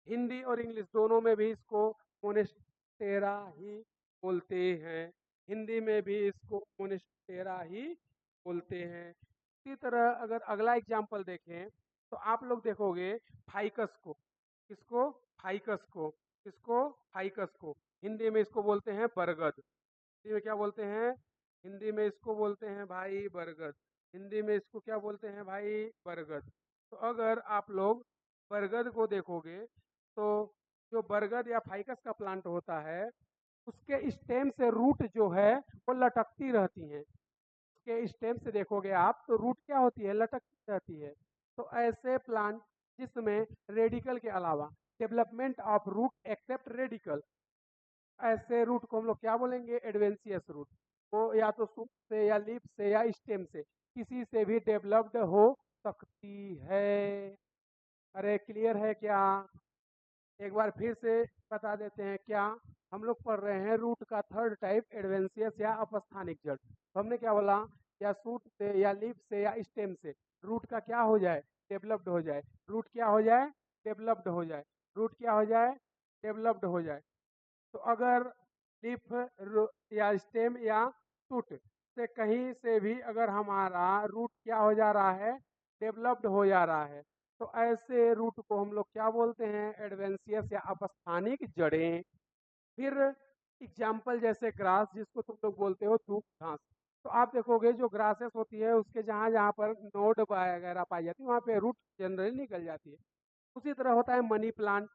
हिंदी और इंग्लिश दोनों में भी इसको मोनेस्टेरा ही बोलते हैं। हिंदी में भी इसको मोनेस्टेरा ही बोलते हैं। इसी तरह अगर अगला एग्जाम्पल देखें तो आप लोग देखोगे फाइकस को। किसको? फाइकस को। किसको? फाइकस को। हिंदी में इसको बोलते हैं बरगद। हिंदी में क्या बोलते हैं? हिंदी में इसको बोलते हैं भाई बरगद। हिंदी में इसको क्या बोलते हैं भाई? बरगद। तो अगर आप लोग बरगद को देखोगे तो जो बरगद या फाइकस का प्लांट होता है, उसके स्टेम से रूट जो है वो लटकती रहती हैं। उसके स्टेम से देखोगे आप तो रूट क्या होती है? लटकती रहती है। तो ऐसे प्लांट जिसमें रेडिकल के अलावा development of root except radical, ऐसे रूट को हम लोग क्या बोलेंगे? Adventitious root. वो या तो सूट से या लीफ से या स्टेम से किसी से भी डेवलप्ड हो सकती है। अरे क्लियर है क्या? एक बार फिर से बता देते हैं क्या हम लोग पढ़ रहे हैं? रूट का थर्ड टाइप एडवेंशियस या अपस्थानिक जड़। तो हमने क्या बोला? या सूट से या लीफ से या स्टेम से रूट का क्या हो जाए? डेवलप्ड हो जाए। रूट क्या हो जाए? डेवलप्ड हो जाए। रूट क्या हो जाए? डेवलप्ड हो जाए। तो अगर लीफ या स्टेम या शूट से कहीं से भी अगर हमारा रूट क्या हो जा रहा है? डेवलप्ड हो जा रहा है, तो ऐसे रूट को हम लोग क्या बोलते हैं? एडवेंशियस या अपस्थानिक जड़ें। फिर एग्जाम्पल जैसे ग्रास, जिसको तुम लोग बोलते हो धूप घास, तो आप देखोगे जो ग्रासेस होती है उसके जहाँ जहाँ पर नोड वगैरह पाई जाती है वहाँ पे रूट जनरली निकल जाती है। उसी तरह होता है मनी प्लांट।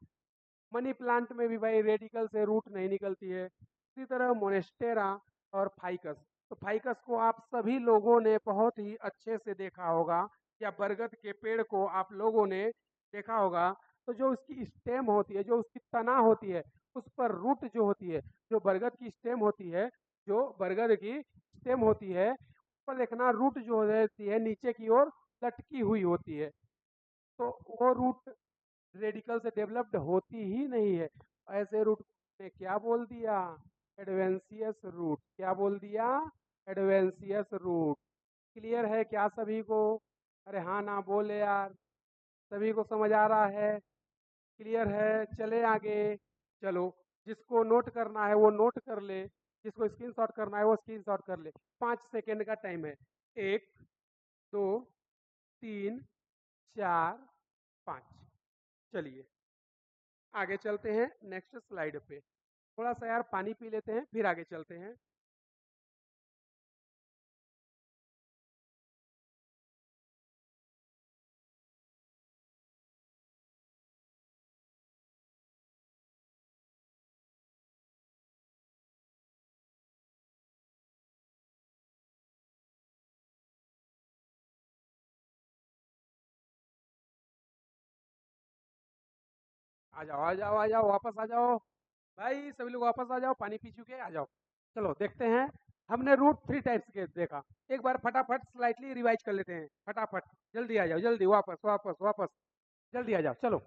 मनी प्लांट में भी भाई रेडिकल से रूट नहीं निकलती है। इसी तरह मोनेस्टेरा और फाइकस, तो फाइकस को आप सभी लोगों ने बहुत ही अच्छे से देखा होगा, या बरगद के पेड़ को आप लोगों ने देखा होगा। तो जो उसकी स्टेम होती है, जो उसकी तना होती है, उस पर रूट जो होती है, जो बरगद की स्टेम होती है, जो बरगद की स्टेम होती है उस पर देखना रूट जो रहती है नीचे की ओर लटकी हुई होती है। तो वो रूट रेडिकल से डेवलप्ड होती ही नहीं है। ऐसे रूट ने क्या बोल दिया? एडवेंसियस रूट। क्या बोल दिया? एडवेंसियस रूट। क्लियर है क्या सभी को? अरे हाँ ना बोले यार। सभी को समझ आ रहा है? क्लियर है? चले आगे। चलो, जिसको नोट करना है वो नोट कर ले, जिसको स्क्रीनशॉट करना है वो स्क्रीनशॉट कर ले। 5 सेकेंड का टाइम है। 1, 2, 3, 4, 5। चलिए आगे चलते हैं नेक्स्ट स्लाइड पे। थोड़ा सा यार पानी पी लेते हैं फिर आगे चलते हैं। आ जाओ आ जाओ आ जाओ, वापस आ जाओ भाई, सभी लोग वापस आ जाओ, पानी पी चुके आ जाओ। चलो देखते हैं। हमने रूट 3 टाइप्स के देखा। एक बार फटाफट स्लाइटली रिवाइज कर लेते हैं, फटाफट। जल्दी आ जाओ, जल्दी वापस वापस वापस। जल्दी आ जाओ चलो।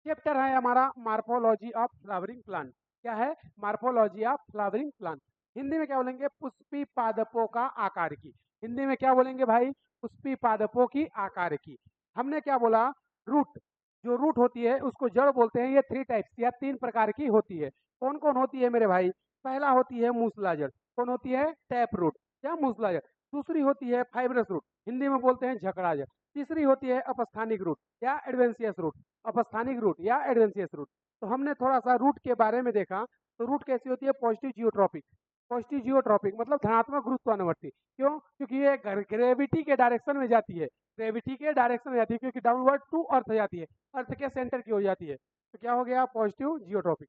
चैप्टर है हमारा मार्फोलॉजी ऑफ फ्लावरिंग प्लांट। क्या है? Morphology of flowering plant. Hindi में क्या बोलेंगे? पुष्पी पादपों का आकार की। हिंदी में क्या बोलेंगे भाई? पुष्पी पादपों की आकार की। हमने क्या बोला? रूट। जो रूट होती है उसको जड़ बोलते हैं। ये 3 टाइप्स या 3 प्रकार की होती है। कौन कौन होती है मेरे भाई? पहला होती है मूसला जड़। कौन होती है? टैप रूट या मूसला जड़। दूसरी होती है फाइब्रस रूट, हिंदी में बोलते हैं झकड़ा जड़। तीसरी होती है अपस्थानिक रूट या एडवेंसियस रूट। अपस्थानिक रूट या एडवेंसियस रूट। तो हमने थोड़ा सा रूट के बारे में देखा। तो रूट कैसी होती है? Positive geotropic. पॉजिटिव जियोट्रॉपिक मतलब धनात्मक गुरुत्वानुवर्ती। क्यों? क्योंकि ये ग्रेविटी के डायरेक्शन में जाती है। ग्रेविटी के डायरेक्शन में जाती है, क्योंकि डाउनवर्ड टू अर्थ जाती है, अर्थ के सेंटर की हो जाती है। तो क्या हो गया? Positive geotropic.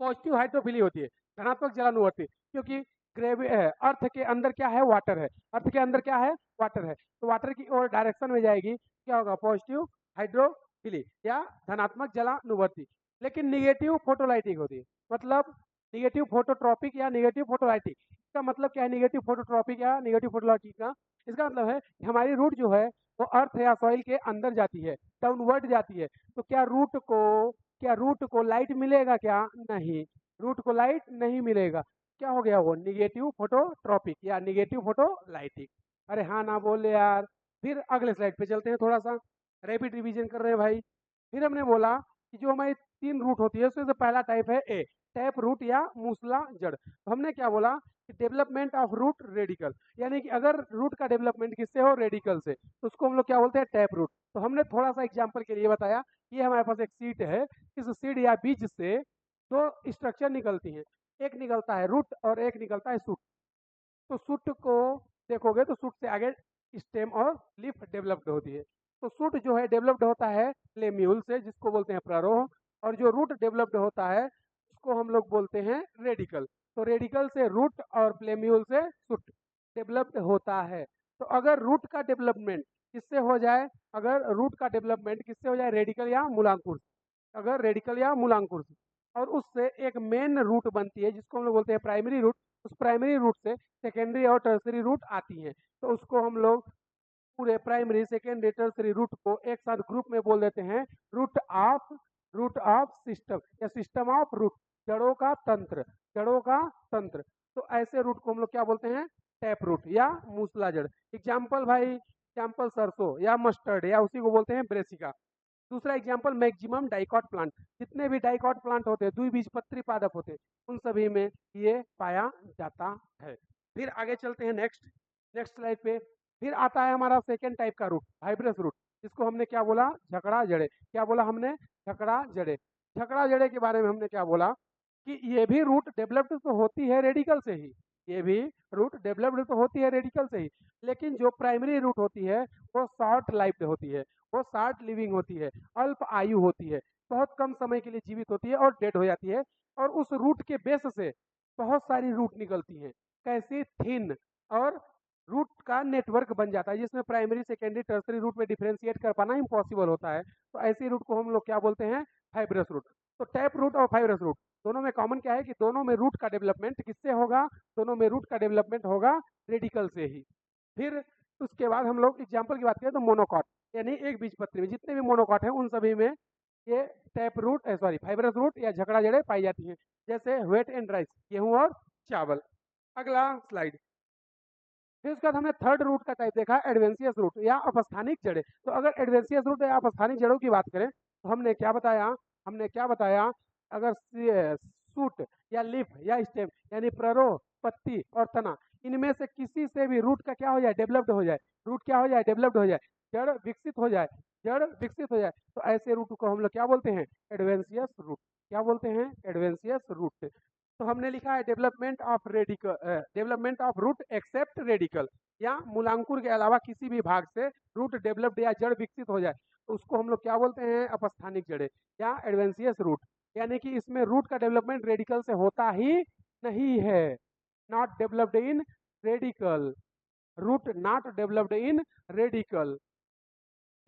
पॉजिटिव हाइड्रोफिली होती है, धनात्मक जलानुवर्ती, क्योंकि ग्रेवी अर्थ के अंदर क्या है? वाटर है। अर्थ के अंदर क्या है? वाटर है। तो वाटर की ओर डायरेक्शन में जाएगी, क्या होगा? पॉजिटिव हाइड्रोफिली या धनात्मक जलानुवर्ती। लेकिन निगेटिव फोटोलाइटिक होती है। मतलब निगेटिव फोटोट्रॉपिक या निगेटिव फोटोलाइटिक। इसका मतलब क्या है निगेटिव फोटोट्रॉपिक या निगेटिव फोटोलाइटिक का? इसका मतलब है कि हमारी रूट जो है वो अर्थ या सॉइल के अंदर जाती है, डाउनवर्ड जाती है। तो क्या रूट को लाइट मिलेगा? क्या? नहीं, रूट को लाइट नहीं मिलेगा। क्या हो गया? वो निगेटिव फोटोट्रॉपिक या निगेटिव फोटोलाइटिक। अरे हाँ ना बोले यार। फिर अगले स्लाइड पे चलते हैं, थोड़ा सा रैपिड रिवीजन कर रहे हैं भाई। फिर हमने बोला कि जो हमारी 3 रूट होती है उसमें से पहला टाइप है ए, टैप रूट या मूसला जड़। तो हमने क्या बोला कि डेवलपमेंट ऑफ रूट रेडिकल, यानी कि अगर रूट का डेवलपमेंट किससे हो? रेडिकल से, तो उसको हम लोग क्या बोलते हैं? Tap root. तो हमने थोड़ा सा एग्जाम्पल के लिए बताया। ये हमारे पास एक सीट है, इस सीड या बीज से 2 स्ट्रक्चर निकलती हैं। एक निकलता है रूट और एक निकलता है सूट। तो सूट को देखोगे तो सूट से आगे स्टेम और लीफ डेवलप्ड होती है। तो सूट जो है डेवलप्ड होता है लेम्यूल से, जिसको बोलते हैं प्ररोह। और जो रूट डेवलप्ड होता है उसको हम लोग बोलते हैं रेडिकल। तो रेडिकल से रूट और प्लेम्यूल से सूट डेवलप्ड होता है। तो अगर रूट का डेवलपमेंट किससे हो जाए? अगर रूट का डेवलपमेंट किससे हो जाए? रेडिकल या मूलांकुर से। अगर रेडिकल या मूलांकुर से, और उससे एक मेन रूट बनती है जिसको हम लोग बोलते हैं प्राइमरी रूट। उस प्राइमरी रूट से सेकेंडरी और टर्सरी रूट आती हैं। तो उसको हम लोग पूरे प्राइमरी सेकेंडरी टर्सरी रूट को एक साथ ग्रुप में बोल देते हैं रूट ऑफ सिस्टम या सिस्टम ऑफ रूट। जड़ों का तंत्र, जड़ों का तंत्र। तो ऐसे रूट को हम लोग क्या बोलते हैं? टैप रूट या मूसला जड़। एग्जाम्पल भाई, एग्जाम्पल सरसों या मस्टर्ड या उसी को बोलते हैं ब्रेसिका। दूसरा एग्जाम्पल मैक्सिमम डाइकॉट प्लांट। जितने भी डाइकॉट प्लांट होते हैं, द्विबीजपत्री पादप होते हैं, उन सभी में ये पाया जाता है। फिर आगे चलते हैं नेक्स्ट, नेक्स्ट स्लाइड पे। फिर आता है हमारा सेकेंड टाइप का रूट, हाइब्रस रूट, जिसको हमने क्या बोला? झकड़ा जड़े। क्या बोला हमने? झकड़ा जड़े। झकड़ा जड़े के बारे में हमने क्या बोला? कि ये भी रूट डेवलप्ड तो होती है रेडिकल से ही, ये भी रूट डेवलप्ड तो होती है रेडिकल से ही, लेकिन जो प्राइमरी रूट होती है वो शॉर्ट लाइफ्ड होती है, वो शॉर्ट लिविंग होती है, अल्प आयु होती है, बहुत कम समय के लिए जीवित होती है और डेड हो जाती है। और उस रूट के बेस से बहुत सारी रूट निकलती हैं, कैसी, थिन, और रूट का नेटवर्क बन जाता है जिसमें प्राइमरी सेकेंडरी टर्सरी रूट में डिफरेंशिएट कर पाना इम्पॉसिबल होता है। तो ऐसी रूट को हम लोग क्या बोलते हैं, फाइब्रस रूट। तो टैप रूट और फाइब्रस रूट दोनों में कॉमन क्या है कि दोनों में रूट का डेवलपमेंट किससे होगा, दोनों में रूट का डेवलपमेंट होगा रेडिकल से ही। फिर उसके बाद हम लोग एग्जाम्पल की बात करें तो मोनोकॉट, यानी एक बीजपत्री में जितने भी मोनोकॉट हैं उन सभी में ये tap root sorry fibrous root या झकड़ा जड़ें पाई जाती हैं, जैसे वेट एंड राइस, गेहूं और चावल। अगला स्लाइड। फिर उसके बाद हमने थर्ड रूट का टाइप देखा, एडवेंसियस रूट या अपस्थानिक जड़ें। तो अगर एडवेंसियस रूट या अपस्थानिक जड़ों की बात करें तो हमने क्या बताया, अगर सूट या लीफ या स्टेम यानी प्ररोह, पत्ती और तना, इनमें से किसी से भी रूट का क्या हो जाए, डेवलप्ड हो जाए, रूट क्या हो जाए, डेवलप्ड हो जाए, जड़ विकसित हो जाए, जड़ विकसित हो जाए, तो ऐसे रूट को हम लोग क्या बोलते हैं, एडवेंसियस रूट। क्या बोलते हैं, एडवेंसियस रूट। तो हमने लिखा है development of root except radical, या मूलांकुर के अलावा किसी भी भाग से रूट डेवलप्ड या जड़ विकसित हो जाए तो उसको हम लोग क्या बोलते हैं, अपस्थानिक जड़ें या एडवेंसियस रूट। यानी कि इसमें रूट का डेवलपमेंट रेडिकल से होता ही नहीं है, not developed in radical, root not developed in radical.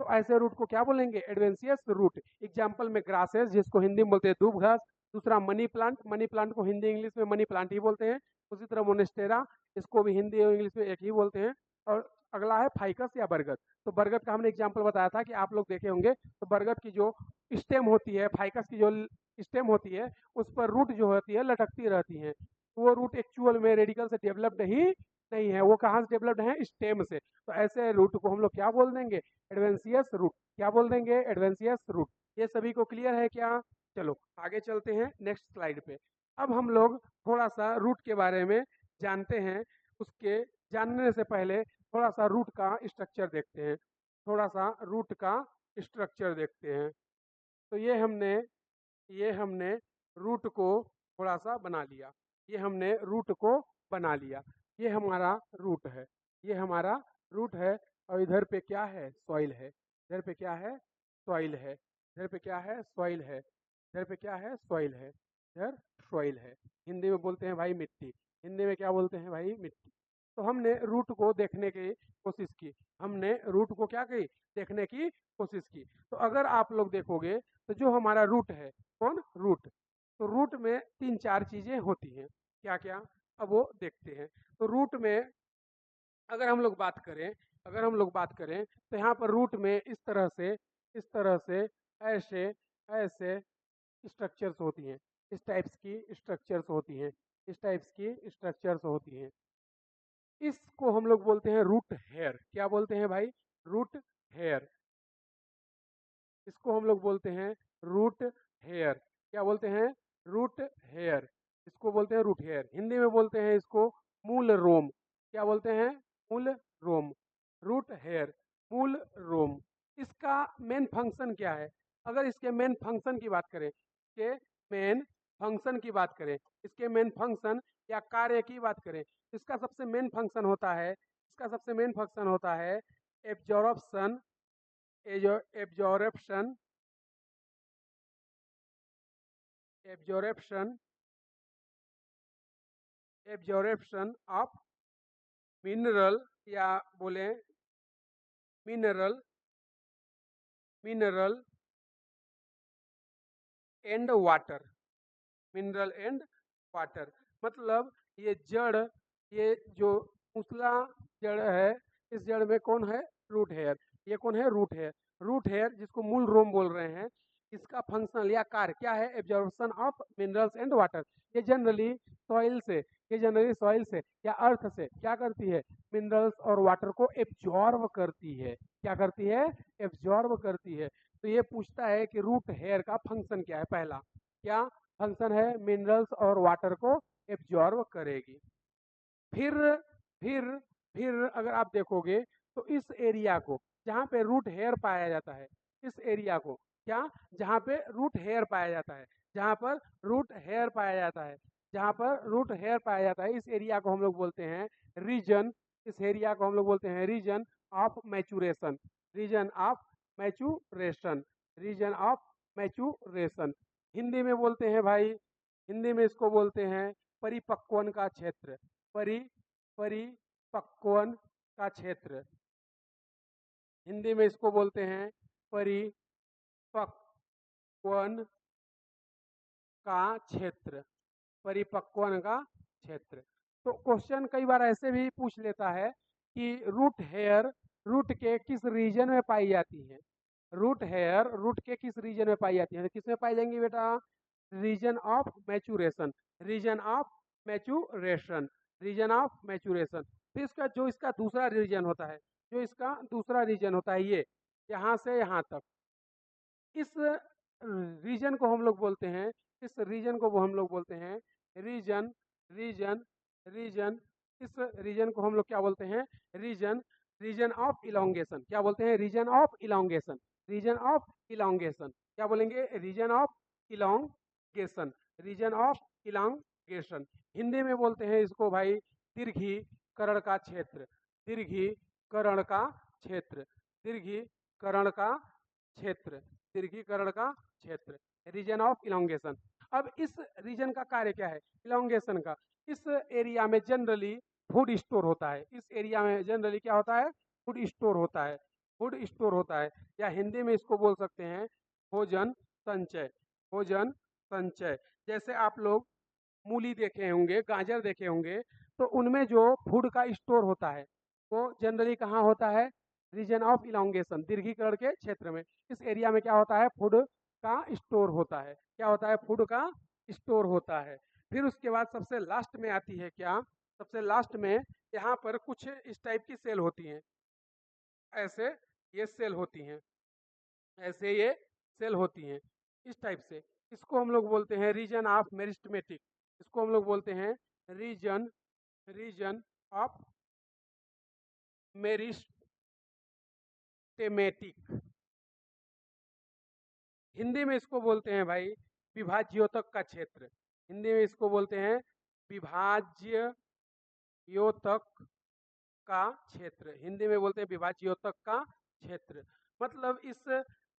तो ऐसे रूट को क्या बोलेंगे, एडवेंसियस रूट। एग्जाम्पल में ग्रासेस जिसको हिंदी में बोलते हैं दूब घास, दूसरा मनी प्लांट, मनी प्लांट को हिंदी इंग्लिश में मनी प्लांट ही बोलते हैं, उसी तरह मोनेस्टेरा, इसको भी हिंदी और इंग्लिश में एक ही बोलते हैं। और अगला है फाइकस या बरगद। तो बरगद का हमने एग्जाम्पल बताया था कि आप लोग देखे होंगे, तो बरगद की जो स्टेम होती है, फाइकस की जो स्टेम होती है, उस पर रूट जो होती है लटकती रहती है, वो रूट एक्चुअल में रेडिकल से डेवलप्ड ही नहीं है, वो कहाँ से डेवलप्ड है, स्टेम से। तो ऐसे रूट को हम लोग क्या बोल देंगे, एडवेंसियस रूट। क्या बोल देंगे, एडवेंसियस रूट। ये सभी को क्लियर है क्या? चलो आगे चलते हैं नेक्स्ट स्लाइड पे। अब हम लोग थोड़ा सा रूट के बारे में जानते हैं। उसके जानने से पहले थोड़ा सा रूट का स्ट्रक्चर देखते हैं, थोड़ा सा रूट का स्ट्रक्चर देखते हैं। तो ये हमने रूट को थोड़ा सा बना लिया, ये हमने रूट को बना लिया। ये हमारा रूट है, ये हमारा रूट है। और इधर पे क्या है, सॉइल है। इधर पे क्या है, सॉइल है। इधर पे क्या है, सॉइल है। इधर पे क्या है, सॉइल है। इधर सॉइल है। हिंदी में बोलते हैं भाई मिट्टी, हिंदी में क्या बोलते हैं भाई, मिट्टी। तो हमने रूट को देखने की कोशिश की, हमने रूट को क्या की, देखने की कोशिश की। तो अगर आप लोग देखोगे तो जो हमारा रूट है, कौन, रूट, तो रूट में तीन चार चीजें होती हैं। क्या क्या, अब वो देखते हैं। तो रूट में अगर हम लोग बात करें, अगर हम लोग बात करें तो यहाँ पर रूट में इस तरह से ऐसे ऐसे स्ट्रक्चर्स होती हैं, इस टाइप्स की स्ट्रक्चर्स होती हैं, इस टाइप्स की स्ट्रक्चर्स होती हैं। इसको हम लोग बोलते हैं रूट हेयर। क्या बोलते हैं भाई, रूट हेयर। इसको हम लोग बोलते हैं रूट हेयर। क्या बोलते हैं, रूट हेयर। इसको बोलते हैं रूट हेयर। हिंदी में बोलते हैं इसको मूल रोम। क्या बोलते हैं, मूल रोम, रूट हेयर, मूल रोम। इसका मेन फंक्शन क्या है, अगर इसके मेन फंक्शन की बात करें, इसके मेन फंक्शन की बात करें, इसके मेन फंक्शन या कार्य की बात करें, इसका सबसे मेन फंक्शन होता है, इसका सबसे मेन फंक्शन होता है absorption, absorption, absorption, absorption of mineral, या बोले mineral, mineral and water, mineral and water. मतलब ये जड़, ये जो उतला जड़ है, इस जड़ में कौन है, रूट हेयर। ये कौन है, रूट हेयर। रूट हेयर जिसको मूल रोम बोल रहे हैं, इसका फंक्शनल या कार्य क्या है, absorption of minerals and water. ये जनरली सॉइल से, ये जनरली सॉइल से या अर्थ से क्या करती है, मिनरल्स और वाटर को एब्जॉर्ब करती है। क्या करती है, एब्जॉर्ब करती है। तो ये पूछता है कि रूट हेयर का फंक्शन क्या है, पहला क्या फंक्शन है, मिनरल्स और वाटर को एब्जॉर्ब करेगी। फिर फिर फिर अगर आप देखोगे तो इस एरिया को जहाँ पे रूट हेयर पाया जाता है, इस एरिया को क्या, जहाँ पे रूट हेयर पाया जाता है, जहाँ पर रूट हेयर पाया जाता है, जहाँ पर रूट हेयर पाया जाता है, इस एरिया को हम लोग बोलते हैं रीजन। इस एरिया को हम लोग बोलते हैं region of maturation, region of maturation, region of maturation. Hindi में बोलते हैं भाई, हिंदी में इसको बोलते हैं परिपक्वन का क्षेत्र, परिपक्वन का क्षेत्र। हिंदी में इसको बोलते हैं परिपक्वन का क्षेत्र, परिपक्वन का क्षेत्र। तो क्वेश्चन कई बार ऐसे भी पूछ लेता है कि रूट हेयर रूट के किस रीजन में पाई जाती है, रूट हेयर रूट के किस रीजन में पाई जाती है, तो किस में पाई जाएंगी बेटा, region of maturation, region of maturation, region of maturation. फिर इसका जो इसका दूसरा रीजन होता है, जो इसका दूसरा रीजन होता है, ये यहाँ से यहाँ तक, इस रीजन को हम लोग बोलते हैं, इस रीजन को वो हम लोग बोलते हैं रीजन, रीजन, रीजन। इस रीजन को हम लोग क्या बोलते हैं, रीजन, रीजन ऑफ इलोंगेशन। क्या बोलते हैं, region of elongation, region of elongation. क्या बोलेंगे, region of elongation, region of elongation. Hindi में बोलते हैं इसको भाई दीर्घीकरण का क्षेत्र, दीर्घीकरण का क्षेत्र, दीर्घीकरण का क्षेत्र, दीर्घीकरण का क्षेत्र, रीजन ऑफ इलोंगेशन। अब इस रीजन का कार्य क्या है, इलोंगेशन का। इस एरिया में जनरली फूड स्टोर होता है, इस एरिया में जनरली क्या होता है, फूड स्टोर होता है, फूड स्टोर होता है, या हिंदी में इसको बोल सकते हैं भोजन संचय, भोजन संचय। जैसे आप लोग मूली देखे होंगे, गाजर देखे होंगे, तो उनमें जो फूड का स्टोर होता है वो जनरली कहाँ होता है, रीजन ऑफ इलोंगेशन, दीर्घीकरण के क्षेत्र में। इस एरिया में क्या होता है, फूड का स्टोर होता है, क्या होता है, फूड का स्टोर होता है। फिर उसके बाद सबसे लास्ट में आती है क्या, सबसे लास्ट में यहाँ पर कुछ इस टाइप की सेल होती हैं, ऐसे ये सेल होती हैं, ऐसे ये सेल होती हैं इस टाइप से। इसको हम लोग बोलते हैं रीजन ऑफ मेरिस्टेमेटिक, इसको हम लोग बोलते हैं region, region of meristematic. Hindi में इसको बोलते हैं भाई विभाज्योतक का क्षेत्र, हिंदी में इसको बोलते हैं विभाज्योतक का क्षेत्र, हिंदी में बोलते हैं विभाज्योतक का क्षेत्र। मतलब इस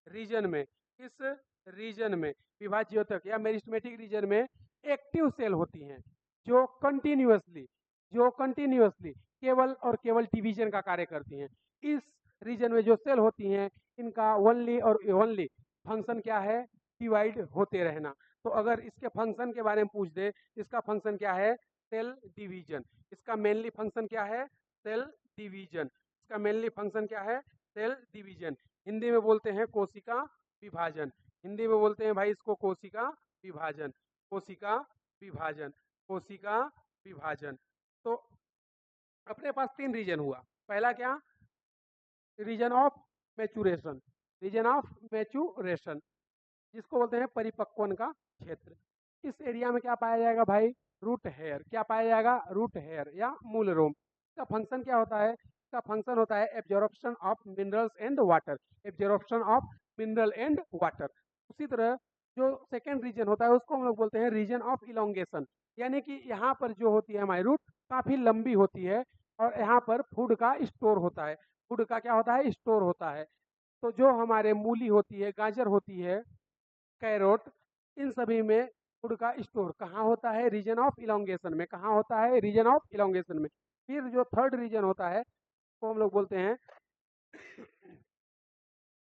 रीजन में, इस रीजन में विभाज्योतक या मेरिस्टेमेटिक रीजन में एक्टिव सेल होती हैं जो कंटिन्यूअसली, जो कंटिन्यूअसली केवल और केवल डिवीजन का कार्य करती हैं। इस रीजन में जो सेल होती हैं इनका ओनली और ओनली फंक्शन क्या है, डिवाइड होते रहना। तो अगर इसके फंक्शन के बारे में पूछ दे, इसका फंक्शन क्या है, सेल डिवीजन। इसका मेनली फंक्शन क्या है, सेल डिवीजन। इसका मेनली फंक्शन क्या है, सेल डिवीजन। हिंदी में बोलते हैं कोशिका विभाजन, हिंदी में बोलते हैं भाई इसको कोशिका विभाजन, कोशिका विभाजन, कोशिका विभाजन। तो अपने पास तीन रीजन हुआ, पहला क्या, region of maturation, region of maturation, जिसको बोलते हैं परिपक्वन का क्षेत्र। इस एरिया में क्या पाया जाएगा भाई, रूट हेयर। क्या पाया जाएगा, रूट हेयर या मूल रोम। इसका फंक्शन क्या होता है, इसका फंक्शन होता है absorption of minerals and water, absorption of mineral and water. उसी तरह जो सेकेंड रीजन होता है उसको हम लोग बोलते हैं रीजन ऑफ इलोंगेशन, यानी कि यहाँ पर जो होती है हमारी रूट काफी लंबी होती है और यहाँ पर फूड का स्टोर होता है, फूड का क्या होता है, स्टोर होता है। तो जो हमारे मूली होती है, गाजर होती है, कैरोट, इन सभी में फूड का स्टोर कहाँ होता है, रीजन ऑफ इलोंगेशन में। कहाँ होता है, रीजन ऑफ इलोंगेशन में। फिर जो थर्ड रीजन होता है वो हम लोग बोलते हैं,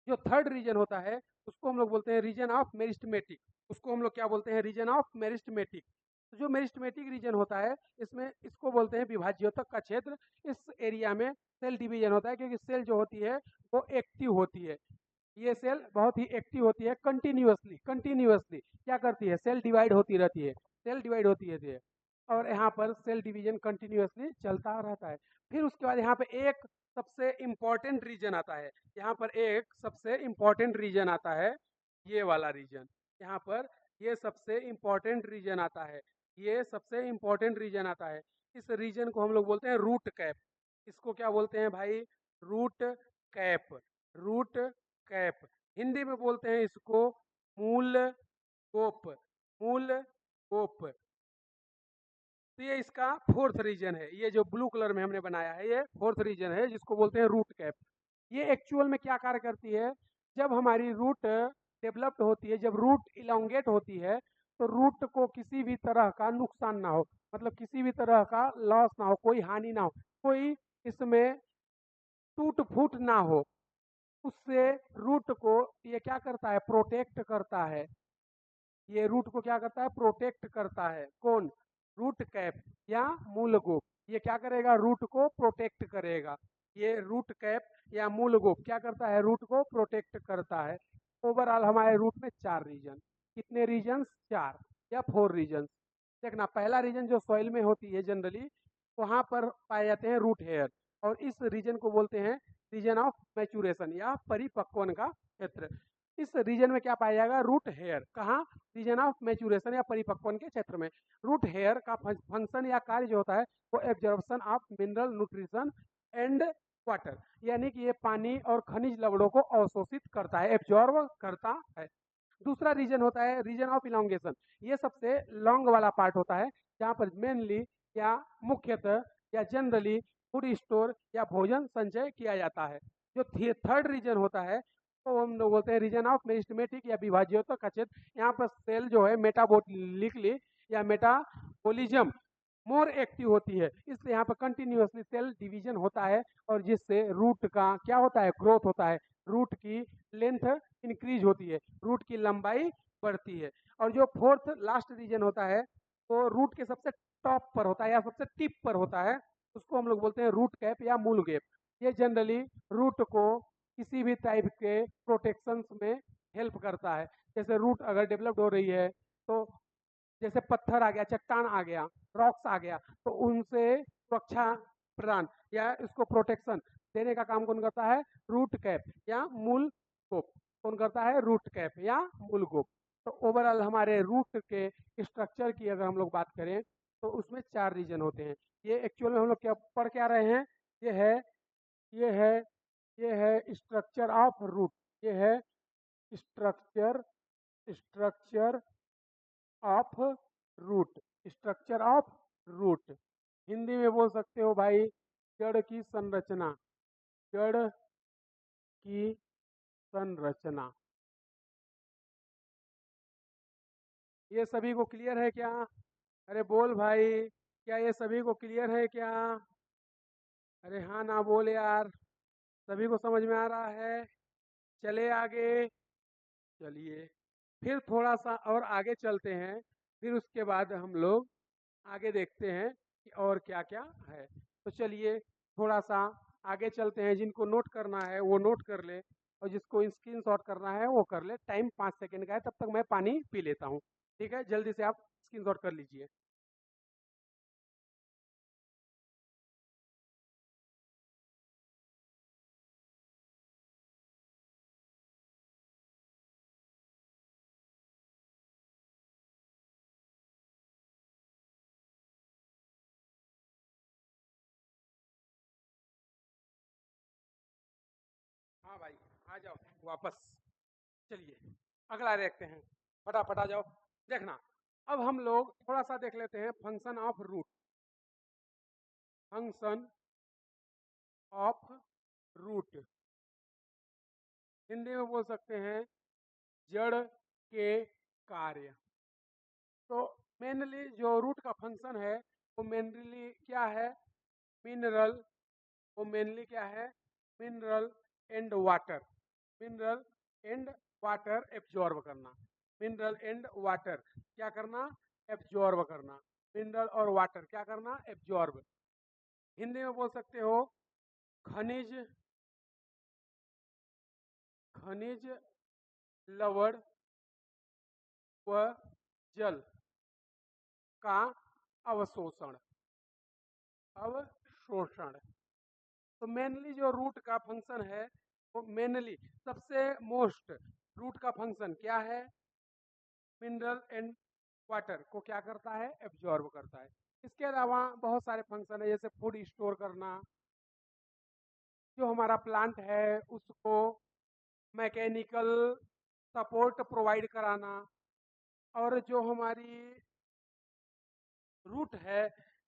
जो थर्ड रीजन होता है उसको हम लोग बोलते हैं रीजन ऑफ मेरिस्टेमेटिक, उसको हम लोग क्या बोलते हैं, रीजन ऑफ मेरिस्टेमेटिक। तो जो मेरिस्टेमेटिक रीजन होता है इसमें इसको बोलते हैं विभाज्योतक का क्षेत्र। इस एरिया में सेल डिवीजन होता है क्योंकि सेल जो होती है वो एक्टिव होती है, ये सेल बहुत ही एक्टिव होती है, कंटिन्यूअसली, कंटिन्यूअसली क्या करती है, सेल डिवाइड होती रहती है, सेल डिवाइड होती रहती है और यहाँ पर सेल डिवीजन कंटिन्यूअसली चलता रहता है। फिर उसके बाद यहाँ पे एक सबसे इम्पॉर्टेंट रीजन आता है, यहाँ पर एक सबसे इम्पॉर्टेंट रीजन आता है, ये वाला रीजन, यहाँ पर ये सबसे इम्पॉर्टेंट रीजन आता है, ये सबसे इम्पॉर्टेंट रीजन आता है। इस रीजन को हम लोग बोलते हैं रूट कैप। इसको क्या बोलते हैं भाई, root cap, root cap. Hindi में बोलते हैं इसको मूल कोप, मूल कोप। तो ये इसका फोर्थ रीजन है, ये जो ब्लू कलर में हमने बनाया है ये फोर्थ रीजन है जिसको बोलते हैं रूट कैप। ये एक्चुअल में क्या कार्य करती है, जब हमारी रूट डेवलप्ड होती है, जब रूट इलोंगेट होती है, तो रूट को किसी भी तरह का नुकसान ना हो, मतलब किसी भी तरह का लॉस ना हो, कोई हानि ना हो, कोई इसमें टूट फूट ना हो, उससे रूट को ये क्या करता है, प्रोटेक्ट करता है। ये रूट को क्या करता है, प्रोटेक्ट करता है। कौन, रूट कैप या मूल गोप, ये क्या करेगा, रूट को प्रोटेक्ट करेगा। ये रूट कैप या मूल गोप क्या करता है, रूट को प्रोटेक्ट करता है। ओवरऑल हमारे रूट में 4 रीजन, कितने रीजन, 4 या 4 रीजन। देखना, पहला रीजन जो सॉइल में होती है जनरली, वहां पर पाए जाते हैं रूट हेयर, और इस रीजन को बोलते हैं रीजन ऑफ मैचुरेशन या परिपक्वन का क्षेत्र। इस रीजन में क्या पाया जाएगा, रूट हेयर। कहाँ, रीजन ऑफ मैचुरेशन या परिपक्वन के क्षेत्र में। रूट हेयर का फंक्शन या कार्य जो होता है वो absorption of mineral nutrition and water, यानी कि ये पानी और खनिज लवणों को अवशोषित करता है, एब्जॉर्ब करता है। दूसरा रीजन होता है रीजन ऑफ इलोंगेशन, ये सबसे लॉन्ग वाला पार्ट होता है, जहाँ पर मेनली या मुख्यतः या जनरली फूड स्टोर या भोजन संचय किया जाता है। जो थर्ड रीजन होता है तो हम लोग बोलते हैं रीजन ऑफ मेरिस्टेमेटिक या विभाज्यता का क्षेत्र। यहाँ पर सेल जो है मेटाबोलिकली या मेटाबोलिज्म मोर एक्टिव होती है, इसलिए यहाँ पर कंटिन्यूअसली सेल डिवीजन होता है, और जिससे रूट का क्या होता है, ग्रोथ होता है, रूट की लेंथ इंक्रीज होती है, रूट की लंबाई बढ़ती है। और जो फोर्थ लास्ट रीजन होता है वो रूट के सबसे टॉप पर होता है या सबसे टिप पर होता है, उसको हम लोग बोलते हैं रूट कैप या मूल गैप। ये जनरली रूट को किसी भी टाइप के प्रोटेक्शन में हेल्प करता है। जैसे रूट अगर डेवलप्ड हो रही है तो जैसे पत्थर आ गया, चट्टान आ गया, रॉक्स आ गया, तो उनसे सुरक्षा प्रदान या इसको प्रोटेक्शन देने का काम कौन करता है, रूट कैप या मूल कोप। कौन करता है, रूट कैप या मूल कोप। तो ओवरऑल हमारे रूट के स्ट्रक्चर की अगर हम लोग बात करें तो उसमें 4 रीजन होते हैं। ये एक्चुअल में हम लोग क्या पढ़ क्या रहे हैं, ये है ये है ये है स्ट्रक्चर ऑफ रूट, ये है structure structure of root, structure of root. Hindi में बोल सकते हो भाई, जड़ की संरचना, जड़ की संरचना। ये सभी को क्लियर है क्या, अरे बोल भाई, क्या ये सभी को क्लियर है क्या, अरे हाँ ना बोल यार, सभी को समझ में आ रहा है। चले आगे, चलिए फिर थोड़ा सा और आगे चलते हैं, फिर उसके बाद हम लोग आगे देखते हैं कि और क्या क्या है। तो चलिए थोड़ा सा आगे चलते हैं, जिनको नोट करना है वो नोट कर ले, और जिसको स्क्रीन शॉट करना है वो कर ले। टाइम 5 सेकेंड का है, तब तक मैं पानी पी लेता हूँ। ठीक है, जल्दी से आप स्क्रीन शॉट कर लीजिए। हाँ भाई, आ जाओ वापस। चलिए अगला देखते हैं, फटाफट आ जाओ। देखना, अब हम लोग थोड़ा सा देख लेते हैं function of root. Function of root Hindi में बोल सकते हैं जड़ के कार्य। तो मेनली जो रूट का फंक्शन है वो मेनली क्या है, मिनरल, वो मेनली क्या है, mineral and water, mineral and water absorb करना, मिनरल एंड वाटर क्या करना, एब्जॉर्ब करना, मिनरल और वाटर क्या करना, एब्जॉर्ब। हिंदी में बोल सकते हो खनिज, खनिज लवण व जल का अवशोषण, अवशोषण। तो मेनली जो रूट का फंक्शन है वो मेनली सबसे मोस्ट रूट का फंक्शन क्या है, मिनरल एंड वाटर को क्या करता है, एब्जॉर्ब करता है। इसके अलावा बहुत सारे फंक्शन है, जैसे फूड स्टोर करना, जो हमारा प्लांट है उसको मैकेनिकल सपोर्ट प्रोवाइड कराना, और जो हमारी रूट है,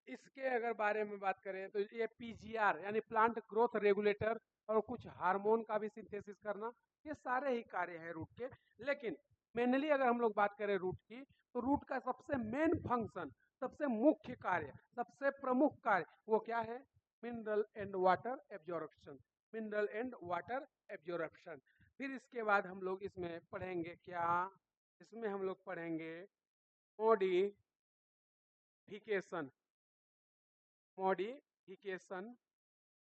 इसके अगर बारे में बात करें तो ये पीजीआर यानी प्लांट ग्रोथ रेगुलेटर और कुछ हार्मोन का भी सिंथेसिस करना, ये सारे ही कार्य हैं रूट के। लेकिन मेनली अगर हम लोग बात करें रूट की, तो रूट का सबसे मेन फंक्शन, सबसे मुख्य कार्य, सबसे प्रमुख कार्य वो क्या है? Mineral and water absorption, mineral and water absorption. फिर इसके बाद हम लोग इसमें पढ़ेंगे क्या? इसमें हम लोग पढ़ेंगे modification, modification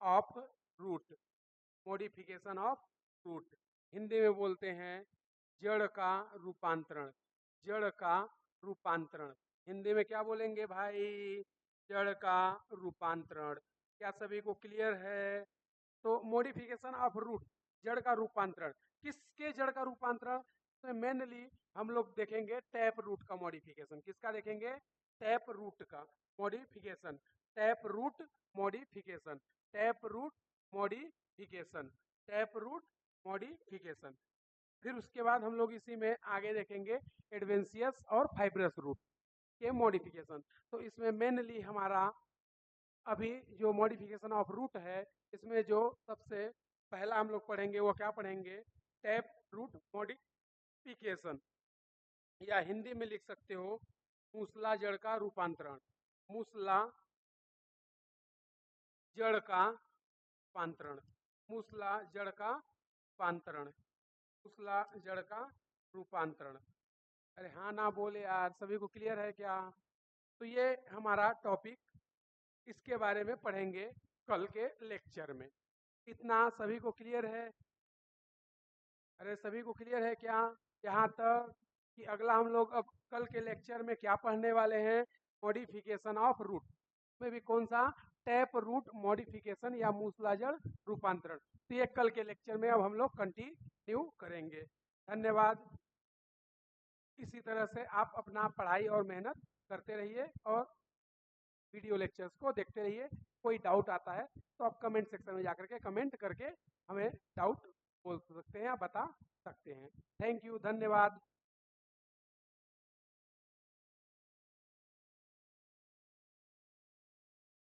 of root, modification of root, Hindi में बोलते हैं जड़ का रूपांतरण, जड़ का रूपांतरण। हिंदी में क्या बोलेंगे भाई? जड़ का रूपांतरण। क्या सभी को क्लियर है? तो मॉडिफिकेशन ऑफ रूट, जड़ का रूपांतरण, किसके जड़ का रूपांतरण? तो मेनली हम लोग देखेंगे टैप रूट का मॉडिफिकेशन। किसका देखेंगे? टैप रूट का modification, tap root modification, tap root modification, tap root modification. फिर उसके बाद हम लोग इसी में आगे देखेंगे एडवेंशियस और फाइब्रस रूट के मॉडिफिकेशन। तो इसमें मेनली हमारा अभी जो मॉडिफिकेशन ऑफ रूट है, इसमें जो सबसे पहला हम लोग पढ़ेंगे वो क्या पढ़ेंगे? टैप रूट मॉडिफिकेशन, या हिंदी में लिख सकते हो मूसला जड़ का रूपांतरण, मूसला जड़ का रूपांतरण, मूसला जड़ का रूपांतरण, मूसला जड़ का रूपांतरण। अरे हाँ ना बोले यार, सभी को क्लियर है क्या? तो ये हमारा टॉपिक, इसके बारे में पढ़ेंगे कल के लेक्चर में। इतना सभी को क्लियर है? अरे सभी को क्लियर है क्या यहाँ तक? कि अगला हम लोग अब कल के लेक्चर में क्या पढ़ने वाले हैं? मॉडिफिकेशन ऑफ रूट में भी कौन सा? टैप रूट मॉडिफिकेशन या मूसलाजड़ रूपांतरण। तो ये कल के लेक्चर में अब हम लोग कंटिन्यू करेंगे। धन्यवाद। इसी तरह से आप अपना पढ़ाई और मेहनत करते रहिए और वीडियो लेक्चर्स को देखते रहिए। कोई डाउट आता है तो आप कमेंट सेक्शन में जाकर के कमेंट करके हमें डाउट बोल सकते हैं या बता सकते हैं। थैंक यू, धन्यवाद।